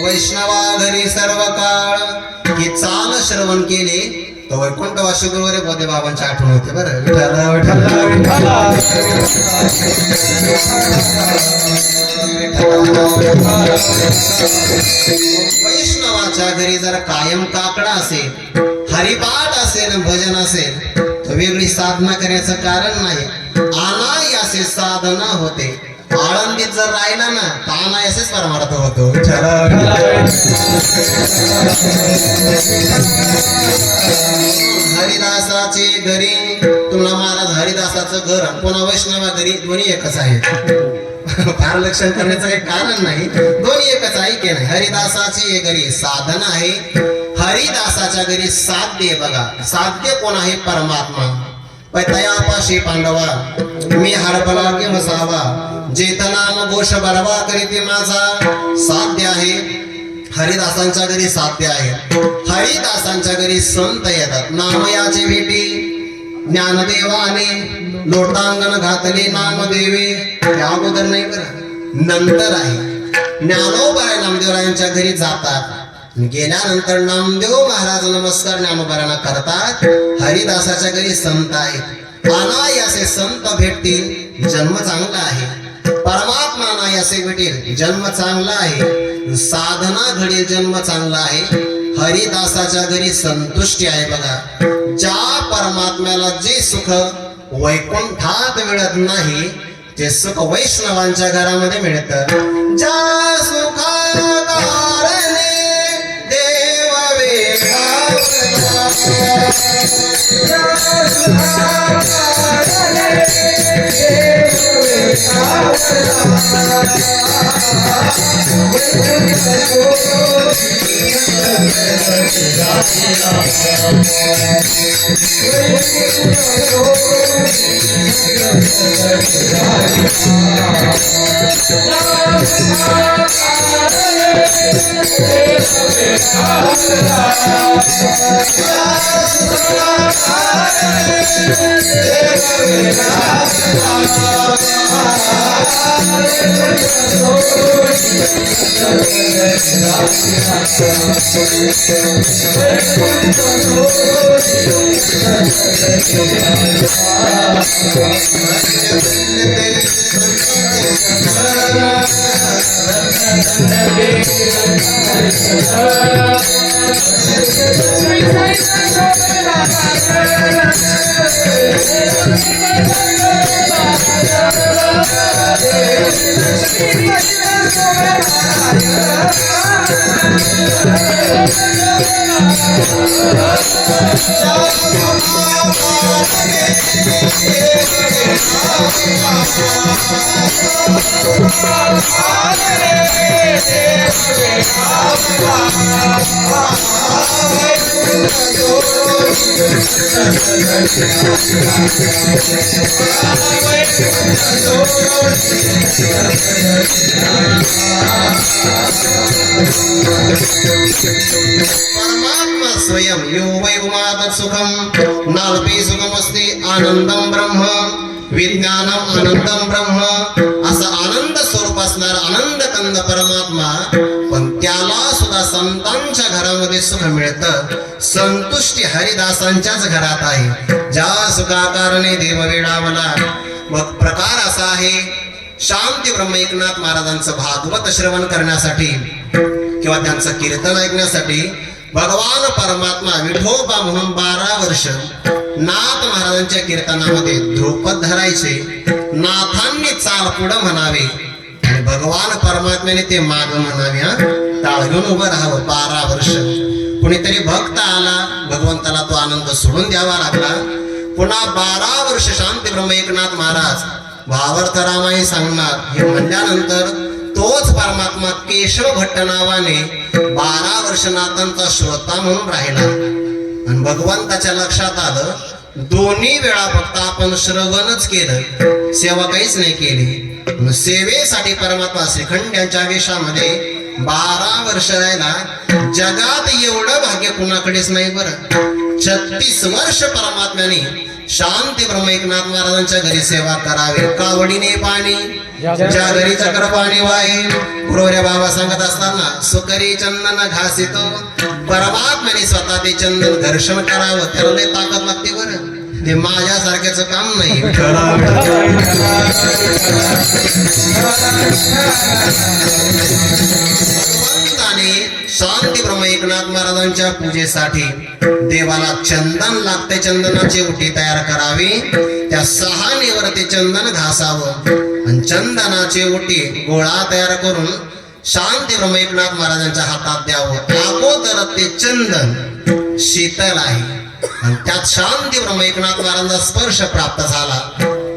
वैष्णवा घरी सर्व काळ ही चाल श्रवण केले तर वैकुंठवासी गुरुवारी बोधे बाबांची आठवण होते बरं. वैष्णवाच्या घरी जर कायम काकडा असेल, हरिपाठ असेल, भजन असेल तर वेगळी साधना करण्याचं कारण नाही. अनायासे साधना होते. आळंदीत जर राहिला ना तर अनायासेच परमार्थ होतो. हरिदासाचे घरी तुम्हाला महाराज हरिदासाचं घर पुन्हा वैष्णवा घरी दोन्ही एकच आहे. फार लक्षण करण्याचं काही कारण नाही, दोन्ही एकच आहे की नाही. हरिदासाची घरी साधन आहे, हरिदासाच्या घरी साध्य. बघा साध्य कोण आहे? परमात्मा. तयापाशी पांडवा मी हरपला की वसावा, जेतनाम घोष बरवा करीते माझा. साध्य आहे, हरिदासांच्या घरी साध्य आहे. हरिदासांच्या घरी संत येतात. नामयाचे भेटी ज्ञानदेवाने लोटांगण घातले नामदेवे. हे अगोदर नाही बरं, नंतर आहे. ज्ञानोबा नामदेवरायांच्या घरी जातात. गेल्यानंतर नामदेव महाराज नमस्कार ज्ञानोबारांना करतात. हरिदासाच्या घरी संत आहेत. अनायासे संत भेटतील, जन्म चांगला आहे. परमात्मा अनायासे भेटेल, जन्म चांगला आहे. साधना घडील, जन्म चांगला आहे. हरिदासाच्या घरी संतुष्टी आहे. बघा ज्या परमात्म्याला जे सुख वैकुंठात मिळत नाही ते सुख वैष्णवांच्या घरामध्ये मिळतं. ज्या सुखा कारणे देव वेगावला, ज्या सुखा कारणे देव Sweet परमात्मा स्वयं यो वै उमादत् सुखम नाल्पे सुखमस्ति आनंदम ब्रह्म विज्ञानम आनंदम ब्रह्म असा आनंद स्वरूप असणार आनंद कंद परमात्मा पण त्याला सुद्धा संतांच्या घरामध्ये सुख मिळतं संतुष्टी हरिदासांच्याच घरात आहे ज्या सुखाकारणे देव वेडावला मग प्रकार असा आहे शांती ब्रह्म एकनाथ महाराजांचं भागवत श्रवण करण्यासाठी किंवा त्यांचं कीर्तन ऐकण्यासाठी भगवान परमात्मा विठोबा म्हणून 12 वर्ष नाथ महाराजांच्या कीर्तनामध्ये ध्रुपद धरायचे नाथांनी चाल पुढं म्हणावे आणि भगवान परमात्म्याने ते माग म्हणावे हा टाळ घेऊन उभं राहावं 12 वर्ष कुणीतरी भक्त आला भगवंताला तो आनंद सोडून द्यावा लागला पुन्हा 12 वर्ष शांती ब्रह्म एकनाथ महाराज भावार्थ रामाई सांगणार हे म्हणल्यानंतर तोच परमात्मा केशव भट्ट नावाने 12 वर्ष नाथांचा श्रोता म्हणून राहिला आणि भगवंताच्या लक्षात आलं दोन्ही वेळा फक्त आपण श्रवणच केलं सेवा काहीच नाही केली सेवेसाठी परमात्मा श्रीखंड यांच्या वेशामध्ये 12 वर्ष राहिला जगात एवढं भाग्य कुणाकडेच नाही बरं 36 वर्ष परमात्म्याने शांती ब्रह्म एकनाथ महाराजांच्या घरी सेवा करावी कावडीने पाणी ज्या घरी चक्र पाणी वाहे गुरुवर्य बाबा सांगत असताना सुकरी चंदन घासितो परमात्म्याने स्वतः ते चंदन घर्षण करावं त्याला लय ताकद लागते बरं ते माझ्यासारख्याच काम नाही भगवंताने शांती ब्रह्म एकनाथ महाराजांच्या पूजेसाठी देवाला चंदन लागते चंदनाची उटी तयार करावी त्या 6 नेवर ते चंदन घासावं आणि चंदनाची उटी गोळा तयार करून शांती ब्रह्म एकनाथ महाराजांच्या हातात द्यावं अगोदर ते चंदन शीतल आहे आणि त्यात शांती ब्रह्म एकनाथ महाराजांचा स्पर्श प्राप्त झाला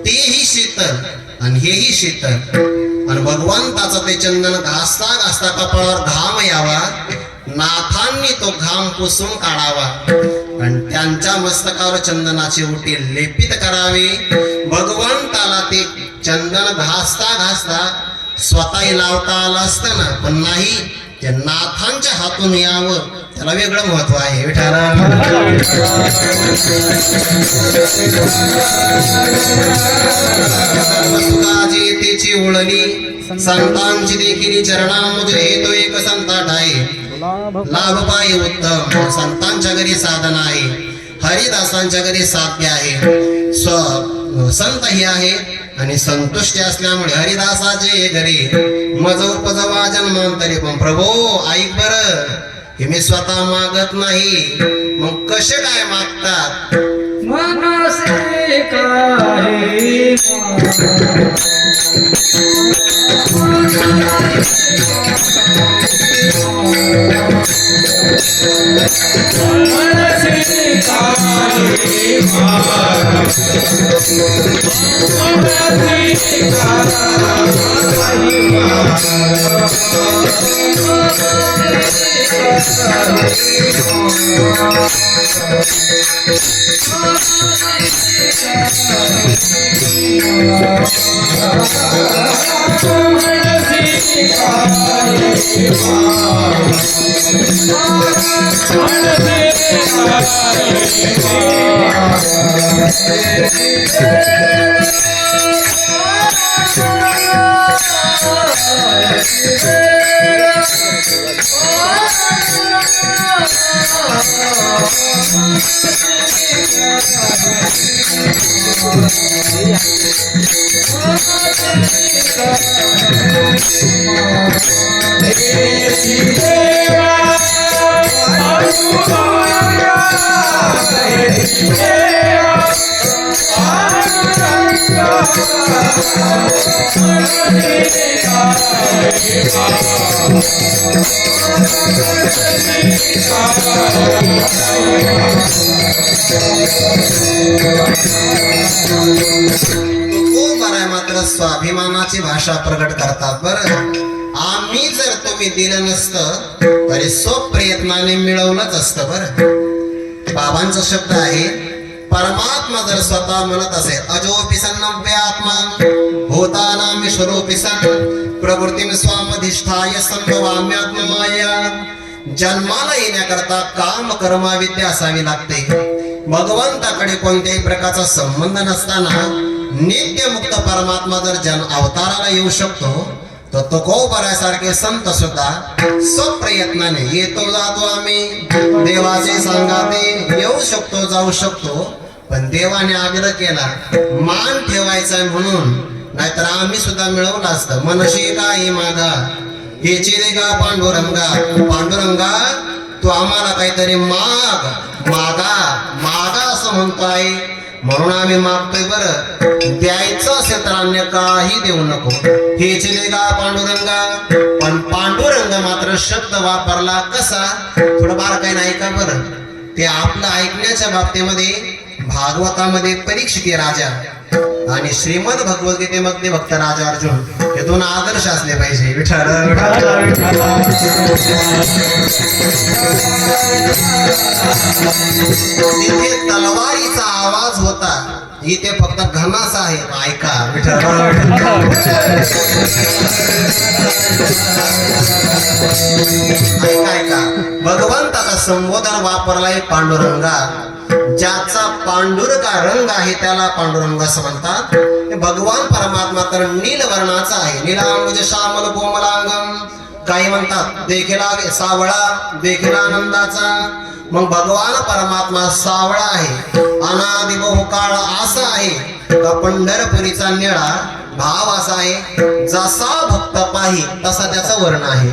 तेही शीतल आणि हेही शीतल आणि भगवंताचं ते चंदन घासता घासता कपाळावर घाम यावा नाथांनी तो घाम पुसून काढावा आणि त्यांच्या मस्तकावर चंदनाची उटी लेपित करावी भगवंताला ते चंदन घासता घासता स्वतःही लावता आलं असतं ना पण नाही ते नाथांच्या हातून यावं त्याला वेगळं महत्व आहे विठाला सुखाची तेची उळणी संतांची देखील चरणामध्ये येतो एक संताट आहे लाभ पाय उत्तम संतांच्या घरी साधन आहे हरिदासांच्या घरी साध्य आहे संत ही आहे आणि संतुष्टी असल्यामुळे हरिदासाचे घरी मज उपजवा जन्मांतरी पण प्रभो ऐक बर हे मी स्वतः मागत नाही मग कसे काय मागतात मनसे काही प्रेमाची भाषा प्रकट करतात. बरं, आम्ही जर तुम्ही दिलं नसतं तरी स्वप्रयत्नाने मिळवलंच असतं. बरं, बाबांचा शब्द आहे, परमात्मा जर स्वतः म्हणत असेल, अजोपि सन्नव्य आत्मा भूतानां स्वरूपी सन् प्रवृत्तीं स्वामधिष्ठाय संभवाम्यात्ममाया. जन्माला येण्याकरता काम कर्म विद्या असावी लागते. भगवंताकडे कोणत्याही प्रकारचा संबंध नसताना नित्य मुक्त परमात्मा जर अवताराला येऊ शकतो, तर तुकोबरासारखे संत सुद्धा स्वप्रयत्नाने येतो जातो. आम्ही देवाचे सांगाते येऊ शकतो जाऊ शकतो, पण देवाने आग्रह केला मान ठेवायचा म्हणून, नाहीतर आम्ही सुद्धा मिळवलं असतं. मनशी काही मागा हेची दे का पांडुरंगा. पांडुरंगा तू आम्हाला काहीतरी मागा मागा असं म्हणतोय, म्हणून आम्ही मागतोय. बरं, द्यायचं असेल तर अन्य काही देऊ नको. हेची दे का पांडुरंगा. पण पांडुरंग मात्र शब्द वापरला कसा, थोडं बारकाईने ऐका. बरं, ते आपलं ऐकण्याच्या बाबतीमध्ये भागवतामध्ये परीक्षित राजा आणि श्रीमद भगवद्गीतेमध्ये भक्त राजा अर्जुन हे दोन आदर्श असले पाहिजे. विठ्ठल तिथे तलवारीचा आवाज होता, इथे फक्त घनाचा आहे. ऐका ऐका, भगवंताचा संबोधन वापरलाय पांडुरंगा. ज्याचा पांडुरका रंग आहे त्याला पांडुरंग असं म्हणतात. भगवान परमात्मा तर नील वर्णाचा आहे. नीलांबुज श्यामल कोमलांगम. काही म्हणतात देखीला सावळा, देखील आनंदाचा. मग भगवान परमात्मा सावळा आहे, अनादि बहुकाळ असा आहे का पंढरपुरीचा निळा भाव असा आहे. जसा भक्त पाही तसा त्याचा वर्ण आहे.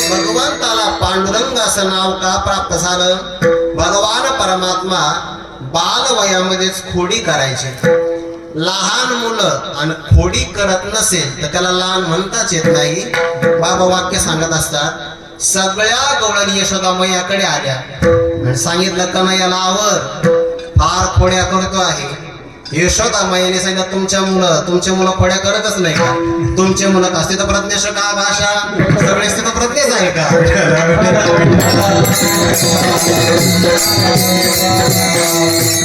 भगवंताला पांडुरंग असं नाव का प्राप्त झालं? भगवान परमात्मा बालवयामध्येच खोडी करायचे. लहान मुलं आणि खोडी करत नसेल तर त्याला लहान म्हणताच येत नाही. बाबा वाक्य सांगत असतात, सगळ्या गवळणी यशोदा मैयाकडे आल्या आणि सांगितलं कन्हैयाला आवर फार खोड्या करतो आहे. यशोदा मैयाने सांगितलं तुमचे मुलं खोड्या करतच नाही का? तुमचे मुलं का स्थित प्रज्ञ का भाषा सगळे स्थित प्रज्ञच आहे का?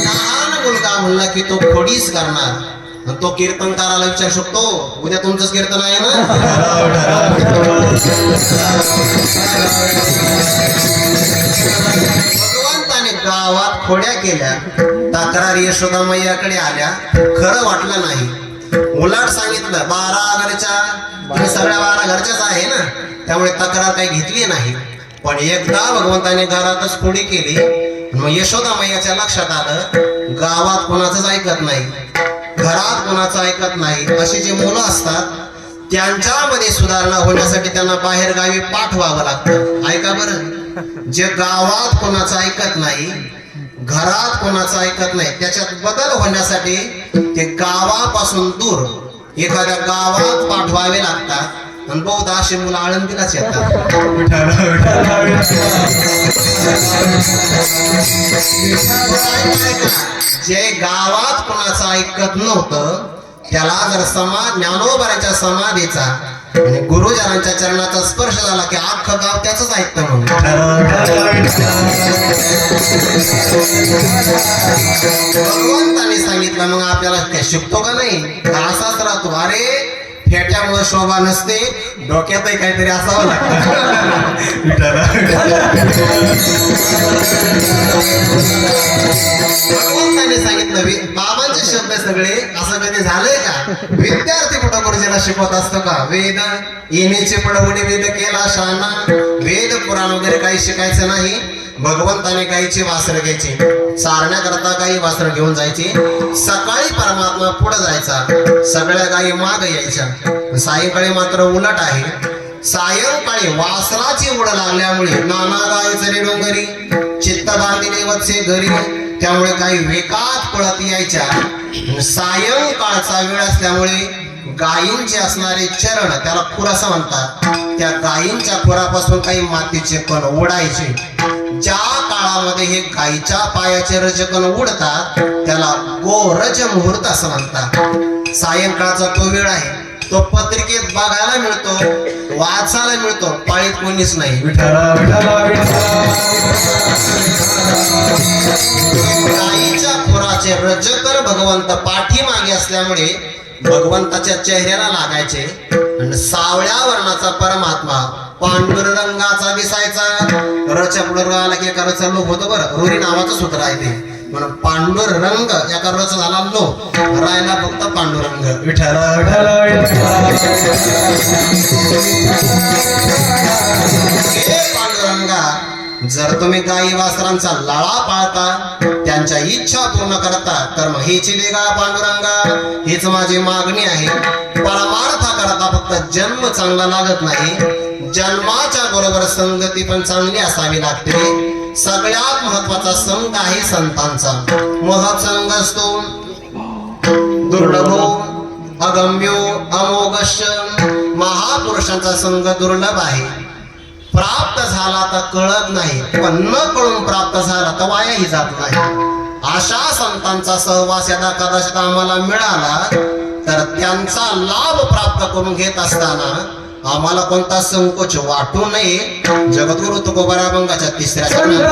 लहान मुलगा म्हणला की तो खोडीच करणार. तो कीर्तनकाराला विचारू शकतो, उद्या तुमचंच कीर्तन आहे ना? भगवंताने गावात खोड्या केल्या, तक्रारी यशोदा मैयाकडे आल्या, खरं वाटलं नाही. उलट सांगितलं 12 घरच्या, तुम्ही सगळ्या 12 घरच्याच आहे ना, त्यामुळे तक्रार काही घेतली नाही. पण एकदा भगवंताने घरातच खोडी केली, मग यशोदा मैयाच्या लक्षात आलं गावात कोणाचंच ऐकत नाही, घरात कोणाचं ऐकत नाही. अशी जी मुलं असतात त्यांच्यामध्ये सुधारणा होण्यासाठी त्यांना बाहेर गावी पाठवावं लागतं. ऐका बरं, जे गावात कोणाचं ऐकत नाही, घरात कोणाचं ऐकत नाही, त्याच्यात बदल होण्यासाठी ते गावापासून दूर एखाद्या गावात पाठवावे लागतात. आणि बहुधा अशी मुलं आळंदीलाच येतात. जे गावात कोणाचं ऐकत नव्हतं त्याला जर ज्ञानोबाच्या समाधीचा आणि गुरुजनांच्या चरणाचा स्पर्श झाला की अख्खं गाव त्याच ऐकतं म्हणून. भगवंताने सांगितलं मग आपल्याला काय शिकतो का नाही? असाच राहतो. अरे फेट्यामुळे शोभा नसते, डोक्यातही काहीतरी असावं लागतं. भगवंताने सांगितलं, बाबांचे शब्द सगळे असं कधी झालंय का? विद्यार्थी कुठं गुरुजीला शिकवत असतो का? वेद येण्याचे पडवडी वेद केला शाना. वेद पुराण वगैरे काही शिकायचं नाही. भगवंताने गायीची वासरं घ्यायची, चारण्याकरता गायी वासरं घेऊन जायची. सकाळी परमात्मा पुढे जायचा, सगळ्या गायी माग यायच्या. सायंकाळी मात्र उलट आहे. सायंकाळी वासराची उड लागल्यामुळे नाना गाय चरी डोंगरी चित्त बांधिले वत्से घरी, त्यामुळे काही वेकात पळत यायच्या. सायंकाळचा वेळ असल्यामुळे गायींचे असणारे चरण त्याला खुर असं म्हणतात. त्या गायींच्या खुरापासून काही मातीचे कण ओढायचे. ज्या काळामध्ये हे गायीच्या पायाचे रजकण उडतात त्याला गोरज मुहूर्त असं म्हणतात. सायंकाळचा तो वेळ आहे. तो पत्रिकेत बघायला मिळतो, वाचायला मिळतो, पाळीत कोणीच नाही. गायीच्या खुराचे रजकण भगवंत पाठीमागे असल्यामुळे भगवंताच्या चेहऱ्याला लागायचे आणि सावळ्या वर्णाचा परमात्मा पांडुरंगाचा दिसायचा. रच्या पुढे आला की एका रचा लोक होतो बरं, रोरी नावाचं सूत्र आहे ते. म्हणून पांडुरंग एका रच झाला लोक, राहिला फक्त पांडुरंग. विठ्ठल हे पांडुरंगा, जर तुम्ही गायी वासरांचा लळा पाळता, त्यांच्या इच्छा पूर्ण करता, तर मग हीची देगा पांडुरंगा, हीच माझी मागणी आहे. परमार्थ करता फक्त जन्म चांगला लागत नाही, जन्माच्या बरोबर संगती पण चांगली असावी लागते. सगळ्यात महत्वाचा संघ आहे संतांचा. महत्संग असतो दुर्लभो अगम्यो अमोघश्च. महापुरुषांचा संघ दुर्लभ आहे. प्राप्त झाला तर कळत नाही, पण न कळून प्राप्त झाला तर वायाही जात नाही. अशा संतांचा सहवास यदा कदाचित आम्हाला मिळाला तर त्यांचा लाभ प्राप्त करून घेत असताना आम्हाला कोणता संकोच वाटू नये. जगद्गुरु तुकोबाराभंगाच्या 3ऱ्या सगळ्यात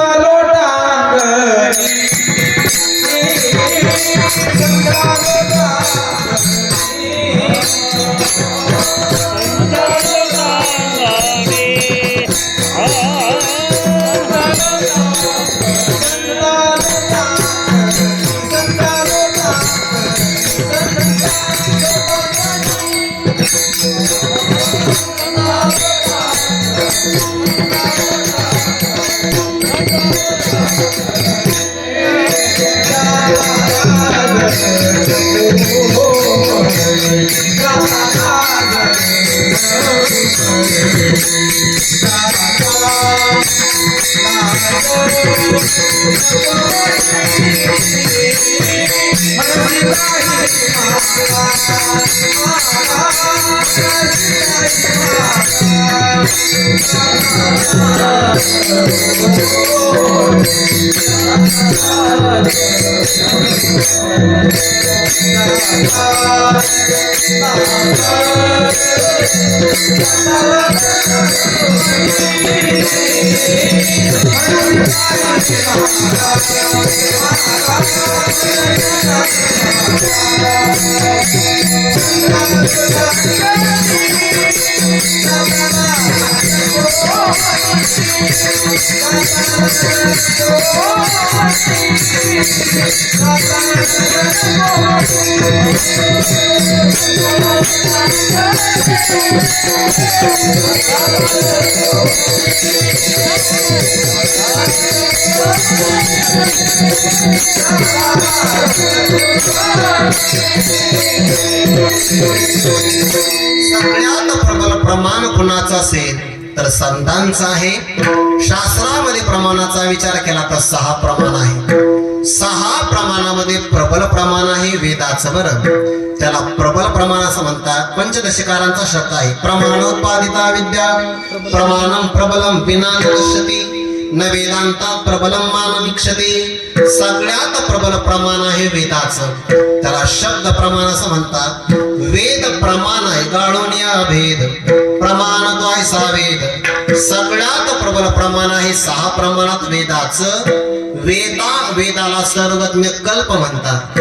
प्रबल प्रमाण कुणाचं असेल तर संतांचा आहे. शास्त्रामध्ये प्रमाणाचा विचार केला तर 6 प्रमाण आहे. 6 प्रमाणामध्ये प्रबल प्रमाण आहे वेदाचं. बरं, त्याला प्रबल प्रमाण असं म्हणतात. पंचदशिकारांचा शब्द आहे. प्रमाणोत्पादिता विद्या प्रमाणम प्रबलम विना नश्यति न वेदांतात प्रबलम मान विक्षते. सगळ्यात प्रबल प्रमाण आहे वेदाचं. त्याला शब्द प्रमाण असं म्हणतात. वेद प्रमाण आहे, गाळून या भेद प्रमाण तो आहे 6 वेद. सगळ्यात प्रबल प्रमाण आहे 6 प्रमाणात वेदाचं. वेदाला सर्वज्ञ कल्प म्हणतात.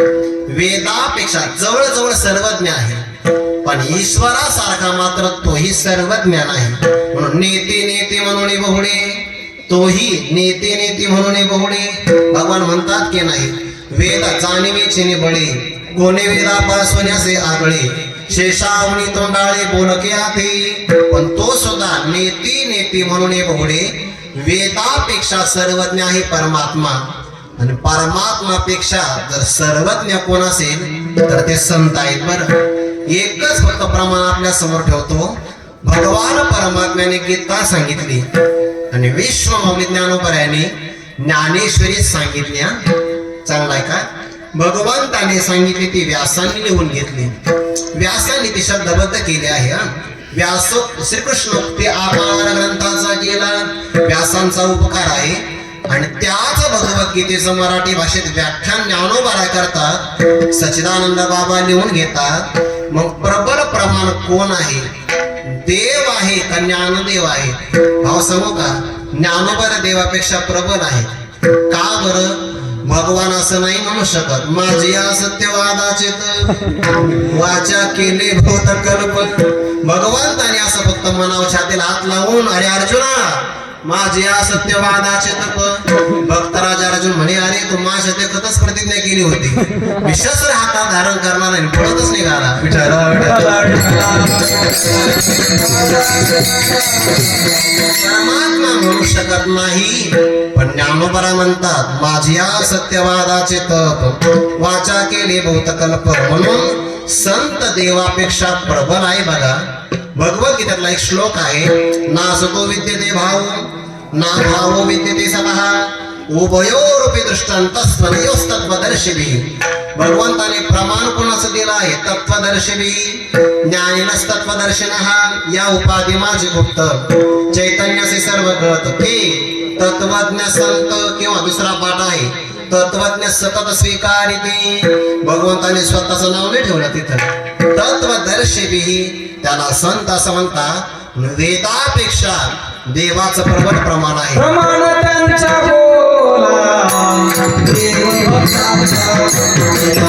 वेदापेक्षा जवळजवळ सर्वज्ञ आहे, पण ईश्वरासारखा मात्र तोही सर्वज्ञ नाही. म्हणून नेते नेते म्हणून बहुडे, तोही नेते नेते म्हणून बहुडे. भगवान म्हणतात की नाही, वेद जाणीवेचे निबळे, कोणे वेदापासून आगळे, शेषावणी तोंडाळे बोलके आते. पण तो सुद्धा नेती नेती म्हणून बहुडे. वेदापेक्षा सर्वज्ञ आहे परमात्मा, आणि परमात्मापेक्षा जर सर्वज्ञ कोण असेल तर ते संत आहेत. बरं, एकच फक्त प्रमाण आपल्या समोर ठेवतो. भगवान परमात्म्याने गीता सांगितली आणि विश्वमौली ज्ञानोबरायाने ज्ञानेश्वरी सांगितली. चांगला आहे का? भगवंताने सांगितली ती व्यासांनी लिहून घेतली. व्यासांनी ती शब्दबद्ध केली आहे. व्यास श्रीकृष्णोक्ती आभार ग्रंथाचा केला. व्यासांचा उपकार आहे. आणि त्याच भगवद्गीतेचं मराठी भाषेत व्याख्यान ज्ञानोबा करतात, सच्चिदानंद बाबा लिहून घेतात. मग प्रबल प्रमाण कोण आहे? देव आहे का ज्ञानदेव आहे? भाव सांगू का, ज्ञानोबा देवापेक्षा प्रबल आहे. का बरं? भगवान असं नाही म्हणू शकत, माझी या सत्यवादाचे वाचा केले भूत कल्प. भगवंताने असं फक्त मनावर छातीला हात लावून, अरे अर्जुना माझी या सत्यवादाचे तप. भक्तराज अर्जुन म्हणे, अरे तू माझ्या देखतच प्रतिज्ञा केली होती, मी शस्त्र हातात धारण करणार आणि पळतच निघाला. परमात्मा म्हणू शकत नाही, पण ज्ञानोबा म्हणतात माझी या सत्यवादाचे तप वाचा केले भूतकल्प. म्हणून संत देवापेक्षा प्रबल आहे. बघा भगवद्गीतेतला एक श्लोक आहे, नासतो विद्यते भाव ना भावो विद्यते सतः उभयोरूपी दृष्टान्तस्त्वनयोस्तत्वदर्शिभिः. भगवंताने प्रमाण कोणाचं दिलं आहे? तत्वदर्शिभिः ज्ञानिनस्तत्वदर्शिनः. या उपाधी माझे गुप्त चैतन्याचे सर्व गत. ते तत्वज्ञ संत, किंवा दुसरा पाठ आहे तत्वज्ञ सतत स्वीकारिते. भगवंताने स्वतःचं नाव नाही ठेवलं तिथं. तत्वदर्शिभिः त्याला संत असं म्हणतात. वेदापेक्षा देवाचं प्रबल प्रमाण आहे. प्रमाण त्यांचा बोला देव भक्ताचा बोला. देव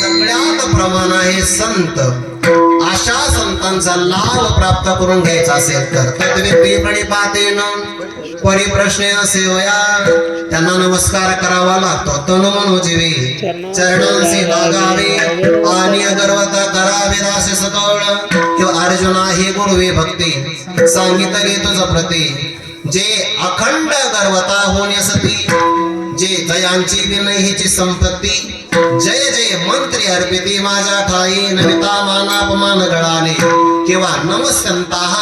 सगळ्यात प्रमाण आहे संत. अशा संतांचा लाभ प्राप्त करून घ्यायचा असेल तर तत्वे प्रणिपातेन परिप्रश्ने सेवया, त्यांना नमस्कार करावा लागतो. तनु मनो जीवे चरणांशी लागावे आणि गर्वत करावे दासे सतोळ. किंवा अर्जुना हे गुरुवे भक्ती सांगितले तुझ प्रती. जे अखंड गर्वता होण्यासाठी, जे जयांची विनयीची संपत्ती, जय जय मंत्री अर्पिती माझ्या ठाई नमिता मानापमान गळाले. किंवा नमस्कंताः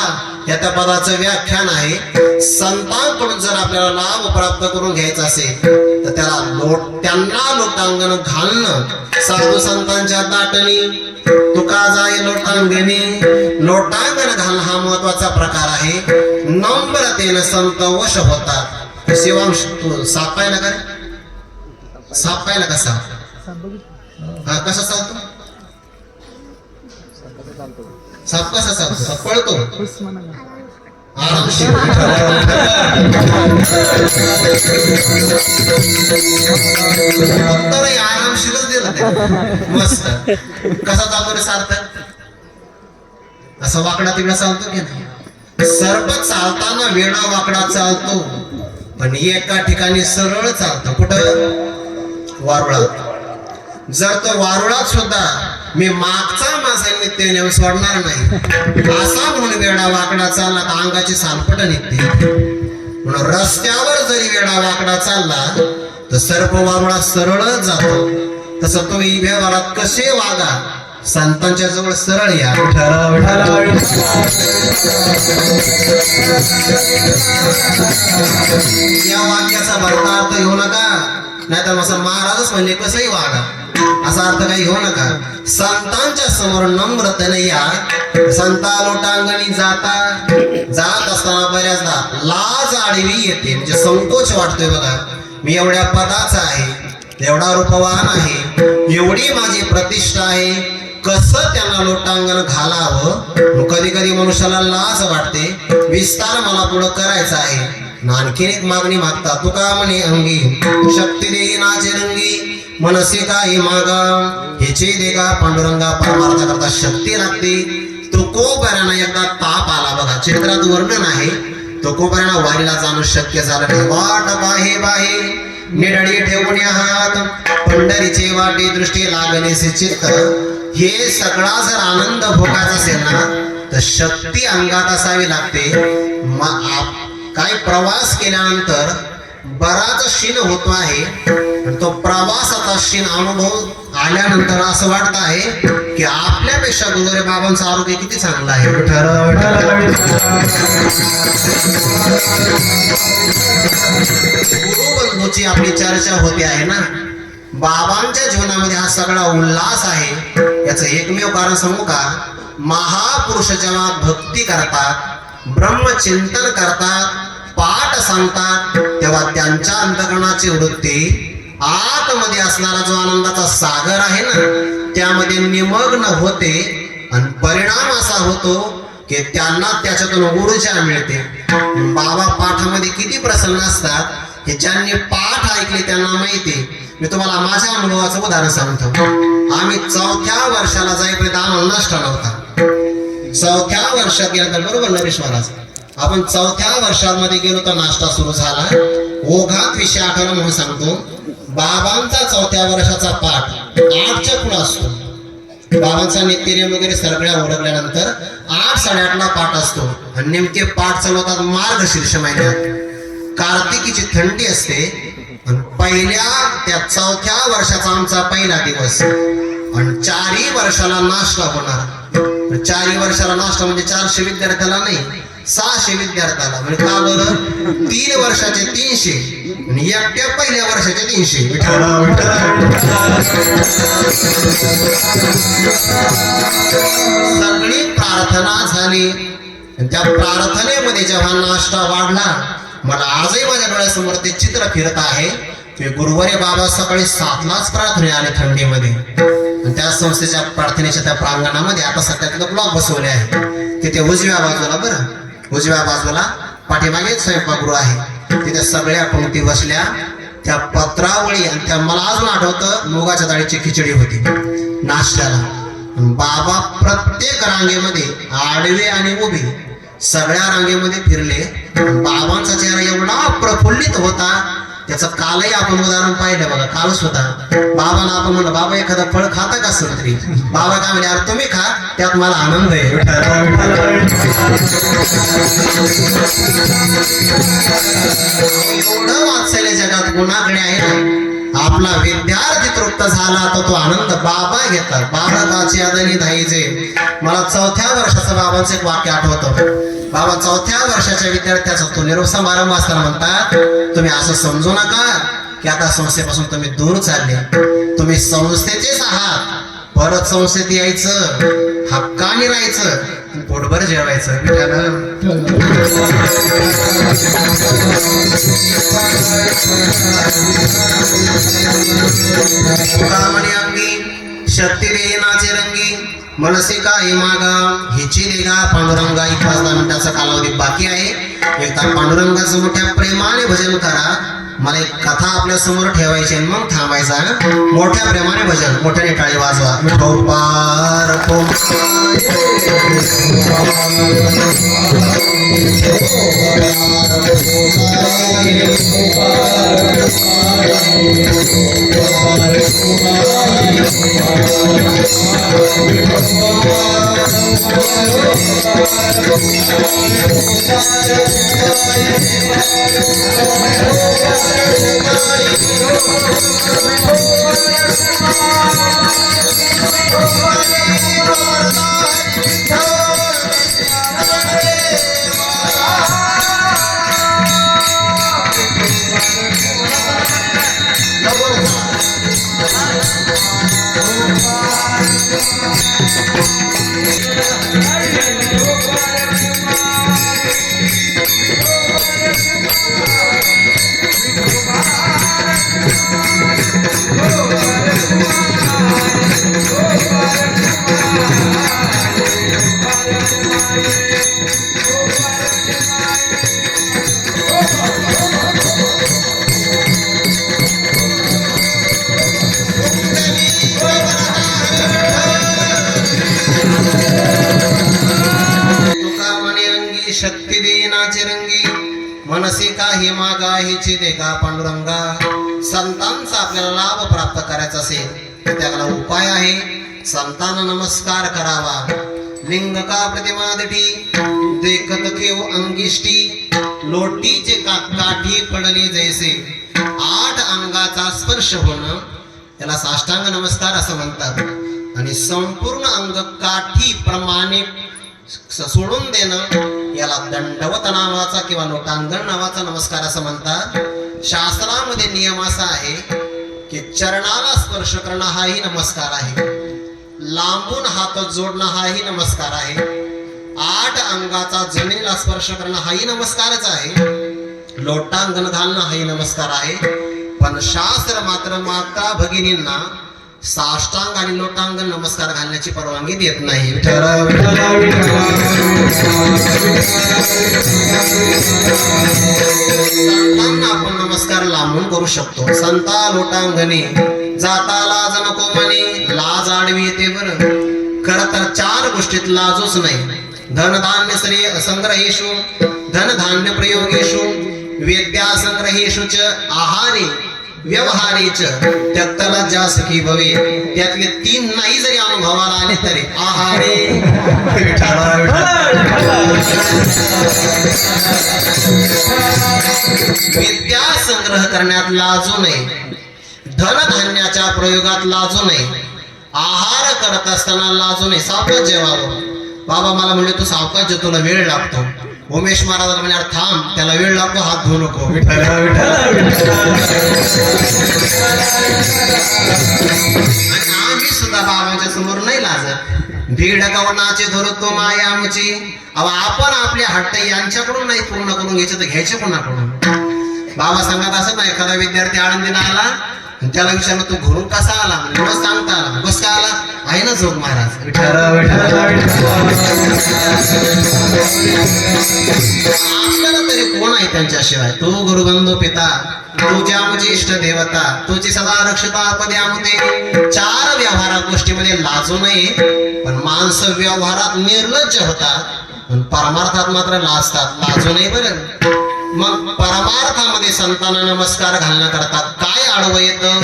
या त्या पदाचं व्याख्यान आहे. संतांकडून जर आपल्याला लाभ प्राप्त करून घ्यायचा असेल तर त्यांना लोटांगण घालणं. साधू संतांच्या दाटणी तुका जाय लोटांगणी. लोटांगण घालणं हा महत्वाचा प्रकार आहे. नम्रतेनं संत वश होतात. शिवांश तू साप पाहिला का रे? साप पाहिला का? साप हा कसा चालतो? साप कसा चालतो? साप पळतो आरामशीर. तर आरामशीरच दिलं ते मस्त. कसा चालतो रे सार्थक? असं वाकडा तिकडा चालतो की नाही? सर्प चालताना वेडा वाकडा चालतो, पण एका ठिकाणी सरळ चालतो. कुठं? वारुळात. जर तो वारुळात सुद्धा मी मागचा माझा नित्य सोडणार नाही असा म्हणून वेडा वाकडा चालला तर अंगाची सालपट निघते. म्हणून रस्त्यावर जरी वेडा वाकडा चालला तर सर्प वारुळात सरळच जातो. तसं तुम्ही व्यवहारात कसे वागा, संतांच्या जवळ सरळ या. या वाक्याचा भरतार्थ घेऊ नका, नाहीतर मग महाराजच म्हणजे कसंही वागा असा अर्थ काही घेऊ नका. संतांच्या समोर नम्रतेने या. संता लोटांगणी जात असताना बऱ्याचदा लाज आडवी येते, म्हणजे संकोच वाटतोय. बघा मी एवढ्या पदाचा आहे, एवढा रूपवान आहे, एवढी माझी प्रतिष्ठा आहे, कसं त्यांना लोटांगण घालावं. कधी कधी मनुष्याला लाज वाटते. विस्तार मला पुढं करायचा आहे. आणखीन एक मागणी मागता. तुका म्हणे अंगी शक्ती देई नाचे रंगी, मनसे काही मागा ह्याचे देगा पांडुरंगा. परमार्थ करता शक्ती लागते. तुकोबऱ्यांना एकदा ताप आला. बघा चित्रात वर्णन आहे. तुकोबऱ्यांना वारीला जाणं शक्य झालं नाही. वाट बाहे बाहे निडळी ठेवून हात, पंढरीचे वाटे दृष्टी लागणेसे चित्त. हे सगळा जर आनंद भोगायचा असेल ना तर शक्ती अंगात असावी लागते. काही प्रवास केल्यानंतर बराच क्षीण होतो आहे. आणि तो प्रवासाचा क्षीण अनुभव आल्यानंतर असं वाटत आहे की आपल्यापेक्षा गुरुवारी बाबांचं आरोग्य किती चांगलं आहे. गुरुबंधूची आपली चर्चा होते आहे ना. बाबांच्या जीवनामध्ये हा सगळा उल्हास आहे. याचं एकमेव कारण सांगू का? महापुरुष जेव्हा भक्ती करतात, ब्रह्मचिंतन करतात, पाठ सांगतात, तेव्हा त्यांच्या अंतःकरणाची वृत्ती आतमध्ये असणारा जो आनंदाचा सागर आहे ना, त्यामध्ये निमग्न होते आणि परिणाम असा होतो की त्यांना त्याच्यातून ऊर्जा मिळते. बाबा पाठामध्ये किती प्रसन्न असतात हे ज्यांनी पाठ ऐकले त्यांना माहिती. मी तुम्हाला माझ्या अनुभवाचं उदाहरण सांगतो. आम्ही 4थ्या वर्षाला जाईपर्यंत आम्हाला नाश्ता नव्हता. 4थ्या वर्षात गेला तर बरोबर नरेश महाराज, आपण 4थ्या वर्षामध्ये गेलो तर नाश्ता सुरू झाला. ओघात विषय आठवला म्हणून सांगतो. बाबांचा 4थ्या वर्षाचा पाठ 8च्या पुढे असतो. बाबांचा नित्यनेम वगैरे सगळ्या ओळखल्यानंतर 8-8:30ला पाठ असतो आणि नेमके पाठ चालवतात मार्गशीर्ष महिन्यात. कार्तिकीची थंडी असते आणि पहिल्या त्या 4थ्या वर्षाचा आमचा पहिला दिवस आणि 4ही वर्षाला नाश्ता होणार. 4ही वर्षाला नाश्ता म्हणजे 400 विद्यार्थ्याला नाही, 600 विद्यार्थ्याला. म्हणजे का बरं? 3 वर्षाचे 300 आणि एकट्या पहिल्या वर्षाचे 300. सगळी प्रार्थना झाली आणि त्या प्रार्थनेमध्ये जेव्हा नाश्ता वाढला, मला आजही माझ्या डोळ्यासमोर ते चित्र फिरत आहे की गुरुवारी बाबा सकाळी 7लाच प्रार्थने आले थंडीमध्ये. आणि त्या संस्थेच्या प्रार्थनेच्या त्या प्रांगणामध्ये आता सध्या तिथं ब्लॉक बसवले आहे. तिथे उजव्या बाजूला, बरं उजव्या बाजूला पाठीमागे स्वयंपाकगृह आहे. तिथे सगळ्या पंक्ती बसल्या. त्या पत्रावळी आणि त्या मला अजून आठवतं मुगाच्या डाळीची खिचडी होती नाश्त्याला. बाबा प्रत्येक रांगेमध्ये आडवे आणि उभे सगळ्या रांगेमध्ये फिरले. बाबांचा चेहरा एवढा प्रफुल्लित होता, त्याचं कालही आपण उदाहरण पाहिलं बघा. कालच होता. बाबांना आपण म्हणलं बाबा एखादं फळ खाता का संत्री? बाबा काय म्हणजे अरे तुम्ही खा, त्यात मला आनंद आहे. एवढं वात्सल्य जगात गुणाकडे आहे ना. आपला विद्यार्थी तृप्त झाला तर तो आनंद बाबा घेतात. बाळकाची आदनी धाईचे. मला 4थ्या वर्षाचं बाबांचं एक वाक्य आठवतं. बाबा 4थ्या वर्षाच्या विद्यार्थ्याचा तो निरोप समारंभ असताना म्हणतात, तुम्ही असं समजू नका की आता संस्थेपासून तुम्ही दूर चालले. तुम्ही संस्थेचेच आहात. परत संस्थेत यायचं, हक्काने राहायचं, पोटभर जेवायचं. कामने अंगी शक्ती देनाचे रंगी मनसे काही मागा हिची देगा पांडुरंगा. 5-10 मिनिटाचा कालावधी बाकी आहे. एकदा पांडुरंगाचं मोठ्या प्रेमाने भजन करा. मला एक कथा आपल्या समोर ठेवायची आणि मग थांबायचा. मोठ्या प्रेमाने भजन, मोठ्याने टाळी वाजवा. शक्ती देनाचे रंगी मनसे काही मागा हिची देगा पांडुरंगा. संतांचा आपल्याला लाभ प्राप्त करायचा असेल तर त्याला उपाय आहे. संतांना नमस्कार करावा. लिंग का प्रतिमा दिठी देखत केव अंगिष्टी लोटीचे काठी पडली जैसे 8 अंगाचा स्पर्श होणं त्याला साष्टांग नमस्कार असं म्हणतात. आणि संपूर्ण अंग काठी प्रमाणे सोडून देणं याला दंडवत नावाचा किंवा लोटांगण नावाचा नमस्कार असं म्हणतात. शास्त्रामध्ये नियम असा आहे की चरणाला स्पर्श करणं हाही नमस्कार आहे, लांबून हात जोडणं हाही नमस्कार आहे, 8 अंगाचा जमिनीला स्पर्श करणं हाही नमस्कारच आहे, लोटांगण घालणं हाही नमस्कार आहे. पण शास्त्र मात्र माता भगिनींना साष्टांग आणि लोटांगण नमस्कार घालण्याची परवानगी देत नाही. संतांना आपण नमस्कार लांबून करू शकतो. संता लोटांगणी जाता लाज नको म्हणे, लाज आडवी येते बरं. खरं तर 4 गोष्टीत लाजूच नाही. धनधान्य श्रेय संग्रहेषु, धनधान्य प्रयोगेषु, विद्या संग्रहेषु च आहारे व्यवहारेच त्यक्तला ज्या सखी भवे. त्यातले 3 नाही जरी अनुभवाला आले तरी आहारे विद्या संग्रह करण्यात लाजू नये, धनधान्याच्या प्रयोगात लाजू नये, आहार करत असताना लाजू नये. सावकाश जेवावं. बाबा मला म्हणजे तू सावकाश जे तुला वेळ लागतो. उमेश महाराज म्हणजे थांब त्याला वेळ लागतो, हात धुवू नको. आणि आम्ही सुद्धा बाबांच्या समोर नाही लाजत. भीड कवनाचे धरतो माया आमची. आपण आपले हट्ट यांच्याकडून नाही पूर्ण करून घ्यायचे तर घ्यायचे कोणाकडून. बाबा सांगत असत ना, एखादा विद्यार्थी आळंदीला आला त्याला विचारलं तू घरून कसा आला, म्हणजे सांगता आला. बस का आला आहे ना जोग महाराज. आपल्याला तरी कोण आहे त्यांच्याशिवाय. तू गुरुबंधू पिता, तुझ्या आमची इष्ट देवता, तुझी सदा रक्षता पदे आमते. 4 व्यवहारात गोष्टीमध्ये लाजू नये. पण माणसं व्यवहारात निर्लज्ज होतात, पण परमार्थात मात्र लाजतात. लाजू नये बरं. मग परमार्थामध्ये संतांना नमस्कार घालण्याकरता काय आडवं येतं?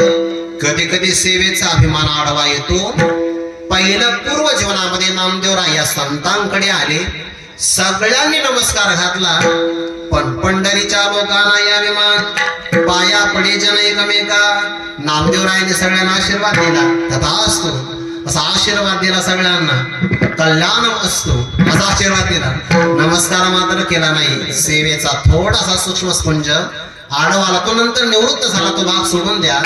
कधी कधी सेवेचा अभिमान आडवा येतो. पहिलं पूर्व जीवनामध्ये नामदेवराय या संतांकडे आले, सगळ्यांनी नमस्कार घातला. पण पंढरीच्या लोकांना या विमान पाया पडे जन एकमेका. नामदेवरायाने सगळ्यांना आशीर्वाद दिला, तथास्तु असा आशीर्वाद दिला सगळ्यांना. कल्याण असतो असा आशीर्वाद दिला. नमस्कार मात्र केला नाही. सेवेचा थोडासा सूक्ष्म स्पंज आडवाला, तो नंतर निवृत्त झाला, तो भाग सोडून द्या.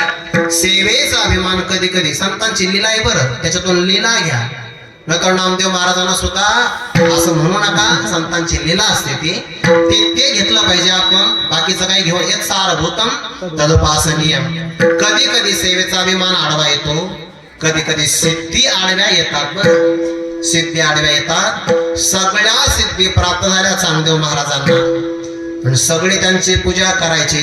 सेवेचा अभिमान कधी कधी संतांची लीला आहे बरं, त्याच्यातून लीला घ्या. नंतर नामदेव महाराजांना सुद्धा असं म्हणू नका, संतांची लीला असते ते घेतलं पाहिजे आपण. बाकीचं काही घेऊ. एक सारभूतम तदुपासनीयम. कधी कधी सेवेचा अभिमान आडवा येतो, कधी कधी सिद्धी आडव्या येतात बरं. सिद्धी आडव्या येतात. सगळ्या सिद्धी प्राप्त झाल्या चांगदेव महाराजांना, पण सगळे त्यांची पूजा करायचे.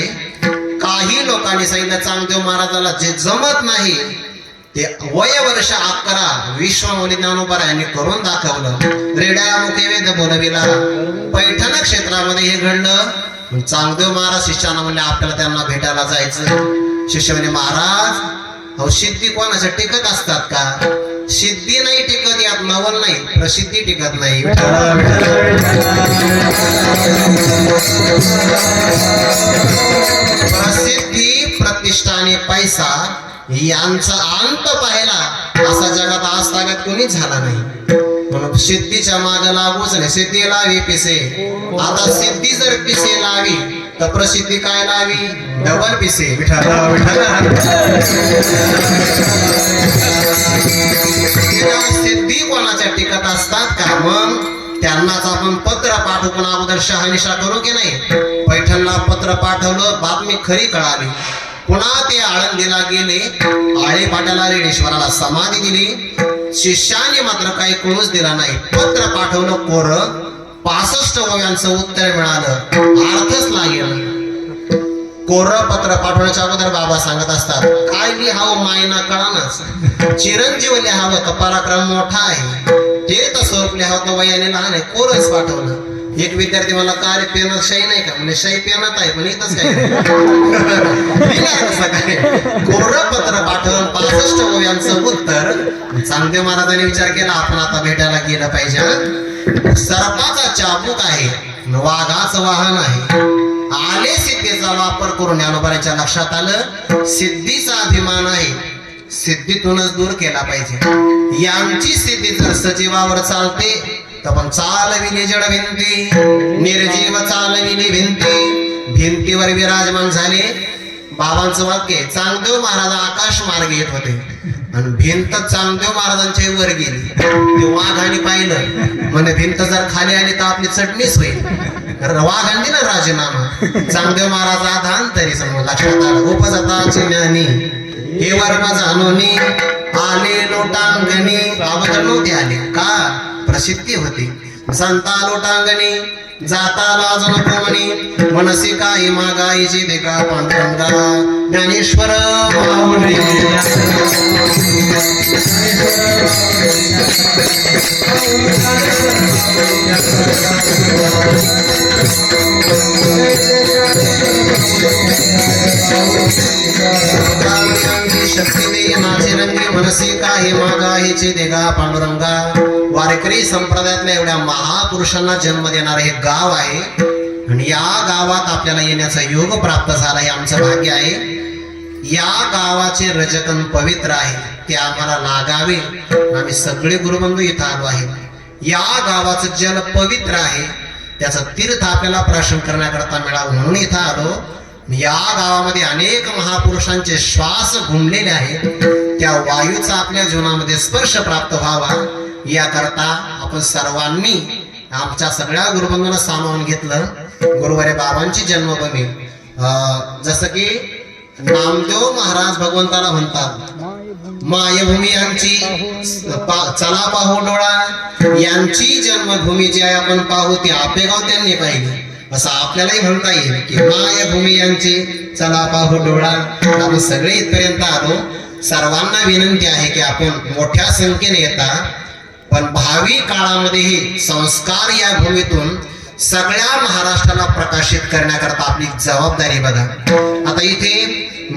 काही लोकांनी सांगितलं चांगदेव महाराजाला जे जमत नाही ते वय वर्ष 11 विश्वमौली ज्ञानोबा यांनी करून दाखवलं. रेड्या मुखे वेद बोलविला. पैठण क्षेत्रामध्ये हे घडलं. चांगदेव महाराज शिष्याना म्हणले आपल्याला त्यांना भेटायला जायचं. शिष्य म्हणे महाराज अहो सिद्धी कोणाच्या टिकत असतात का? सिद्धी नाही टिकत, यात नवल नाही, प्रसिद्धी टिकत नाही. प्रसिद्धी प्रतिष्ठा आणि पैसा यांचा अंत पाहिला असा जगात आजतागत कोणीच झाला नाही. म्हणून सिद्धीच्या माग लागूच नाही. सिद्धी लावी पिसे. आता सिद्धी जर पिसे लावी तर प्रसिद्धी काय लावी? डबल पिसे. सिद्धी कोणाच्या टिकत असतात का? मग त्यांनाच आपण पत्र पाठवू. पण अगोदर शहानिशा करू की नाही? पैठणला पत्र पाठवलं, बातमी खरी कळाली. पुन्हा ते आळंदीला गेले, आळेपाट्याला रेडेश्वराला समाधी दिली. शिष्याने मात्र काही कळूच दिला नाही. पत्र पाठवलं कोरं, 65 ओव्यांचं उत्तर मिळालं. अर्थच लागेल. कोरं पत्र पाठवण्याच्या अगोदर बाबा सांगत असतात काय लिहावं मायना कळानच. चिरंजीव लिहावं तर पराक्रम मोठा आहे, ते तर स्वरूप लिहावं तर वयाने लहान आहे. कोरच पाठवलं. एक विद्यार्थी मला काय पेन शाई नाही का? म्हणजे शाई पेनात आहे पण इथंच काय काय. कोरं पत्र पाठवून 65 ओव्यांचं उत्तर. चांगदेव महाराजांनी विचार केला आपण आता भेटायला गेलं पाहिजे. सर्पाचा चाबूक आहे, वाघाचं वाहन आहे. आले सिद्धीचा वापर करून ज्ञानोबाच्या लक्षात आलं सिद्धीचा अभिमान आहे सिद्धीतूनच दूर केला पाहिजे. यांची सिद्धी जर सजीवावर चालते तर पण चालविली जड भिंती निर्जीव चालविली भिंती भिंतीवर विराजमान झाले. बाबांचं वाक्य आहे, चांगदेव महाराज आकाश मार्गे येत होते आणि भिंत चांगदेव महाराजांच्या वर गेली. ते वाघाने पाहिलं म्हणे भिंत जर खाली आली तर आपली चटणीच होईल. वाघाने दिला राजीनामा. चांगदेव महाराज आधान तरी समोर लक्षात आलं उपजताची ज्ञानी हे वर्म जाणूनी आले लोटांगणी. अगोदर नव्हते आले का प्रसिद्धी होती. संता लोटांगणी जाता लाज नको म्हणी मनसी काही मागायची देखा पांडुरंगा. ज्ञानेश्वर माऊली शक्ती दे माझे रंगी मनसी काही मागायची देगा पांडुरंगा. वारकरी संप्रदायातल्या एवढ्या महापुरुषांना जन्म देणारे हे गाव आहे आणि या गावात आपल्याला येण्याचा योग प्राप्त झाला हे आमचं भाग्य आहे. या गावाचे रजकन पवित्र आहे ते आम्हाला लागावे. आम्ही सगळे गुरुबंधू इथं आलो आहे. या गावाचं जल पवित्र आहे त्याचं तीर्थ आपल्याला प्राशन करण्याकरता मिळावं म्हणून इथं आलो. या गावामध्ये अनेक महापुरुषांचे श्वास घुमलेले आहेत. त्या वायूचा आपल्या जीवनामध्ये स्पर्श प्राप्त व्हावा याकरता आपण सर्वांनी आमच्या सगळ्या गुरुबंधूंना सामावून घेतलं. गुरुवारे बाबांची जन्मभूमी जसं की नामदेव महाराज भगवंताला म्हणतात मायभूमी यांची चला पाहू डोळा. यांची जन्मभूमी जी आहे आपण पाहू ती आपेगाव त्यांनी पाहिली असं आपल्यालाही म्हणता येईल की मायभूमी यांची चला पाहू डोळा. आपण सगळे इथपर्यंत आलो. सर्वांना विनंती आहे की आपण मोठ्या संख्येने येता पण भावी काळामध्येही संस्कार या भूमीतून सगळ्या महाराष्ट्राला प्रकाशित करण्याकरता आपली जबाबदारी बघा. आता इथे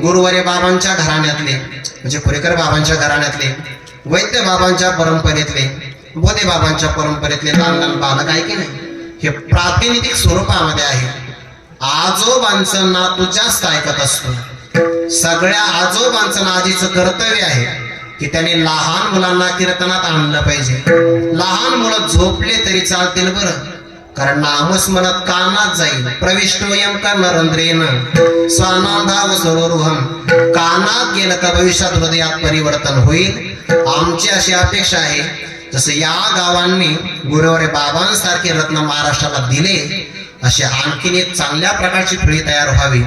गुरुवारे बाबांच्या घराण्यातले म्हणजे कुरेकर बाबांच्या घराण्यातले वैद्य बाबांच्या परंपरेतले बोधे बाबांच्या परंपरेतले लहान लहान बालक आहे की नाही हे प्रातिनिधिक स्वरूपामध्ये आहे. आजोबांचं नातू जास्त ऐकत असतो. सगळ्या आजोबांचं आजीचं कर्तव्य आहे की त्यांनी लहान मुलांना कीर्तनात आणलं पाहिजे. लहान मुलं झोपले तरी चालतील बरं कारण नामस्मरणात कानात जाईल. प्रविष्टोयम का नरेंद्रेन स्वानाधाव सरोरुहम. कानात गेलं तर भविष्यात हृदयात परिवर्तन होईल. आमची अशी अपेक्षा आहे जसं या गावांनी गुरुवारे बाबांसारखे रत्न महाराष्ट्राला दिले असे आणखीन एक चांगल्या प्रकारची पिढी तयार व्हावी.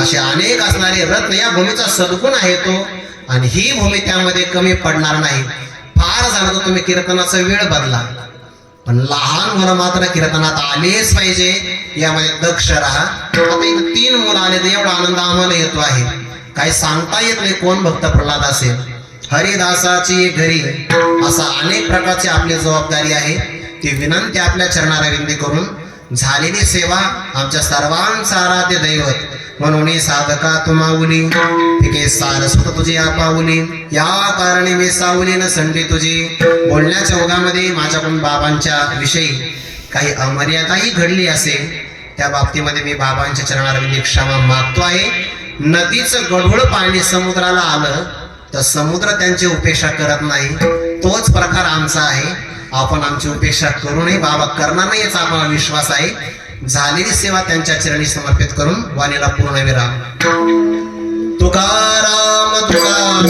असे अनेक असणारे रत्न या भूमीचा सद्गुण आहे तो आणि ही भूमी त्यामध्ये कमी पडणार नाही. फार झालं तर तुम्ही कीर्तनाचा वेळ बदला पण लहान मुलं मात्र कीर्तनात आलेच पाहिजे यामध्ये दक्ष राहा. आता इथं 3 मुलं आले तर एवढा आनंद आम्हाला येतो आहे. काही सांगता येत नाही कोण भक्त प्रल्हाद असेल. हरिदासाची घरी असा अनेक प्रकारची आपली जबाबदारी आहे. ती विनंती आपल्या चरणारविंदी करून झालेली सेवा आमच्या सर्वांचा आराध्य दैवत म्हणून साधका तू माऊली पिके सारस्वत तुझी आपाऊली. या कारणे मी सावली न संधी तुझी. बोलण्याच्या ओघामध्ये माझ्याकडून बाबांच्या विषयी काही अमर्यादाही घडली असेल त्या बाबतीमध्ये मी बाबांच्या चरणारविंदी क्षमा मागतो आहे. नदीचं गढूळ पाणी समुद्राला आलं तर समुद्र त्यांची उपेक्षा करत नाही. तोच प्रकार आमचा आहे. आपण आमची उपेक्षा करू नये बाबा करणार नाही याचा आम्हाला विश्वास आहे. झालेली सेवा त्यांच्या चरणी समर्पित करून वाणीला पूर्ण विराम. तुकाराम तुकाराम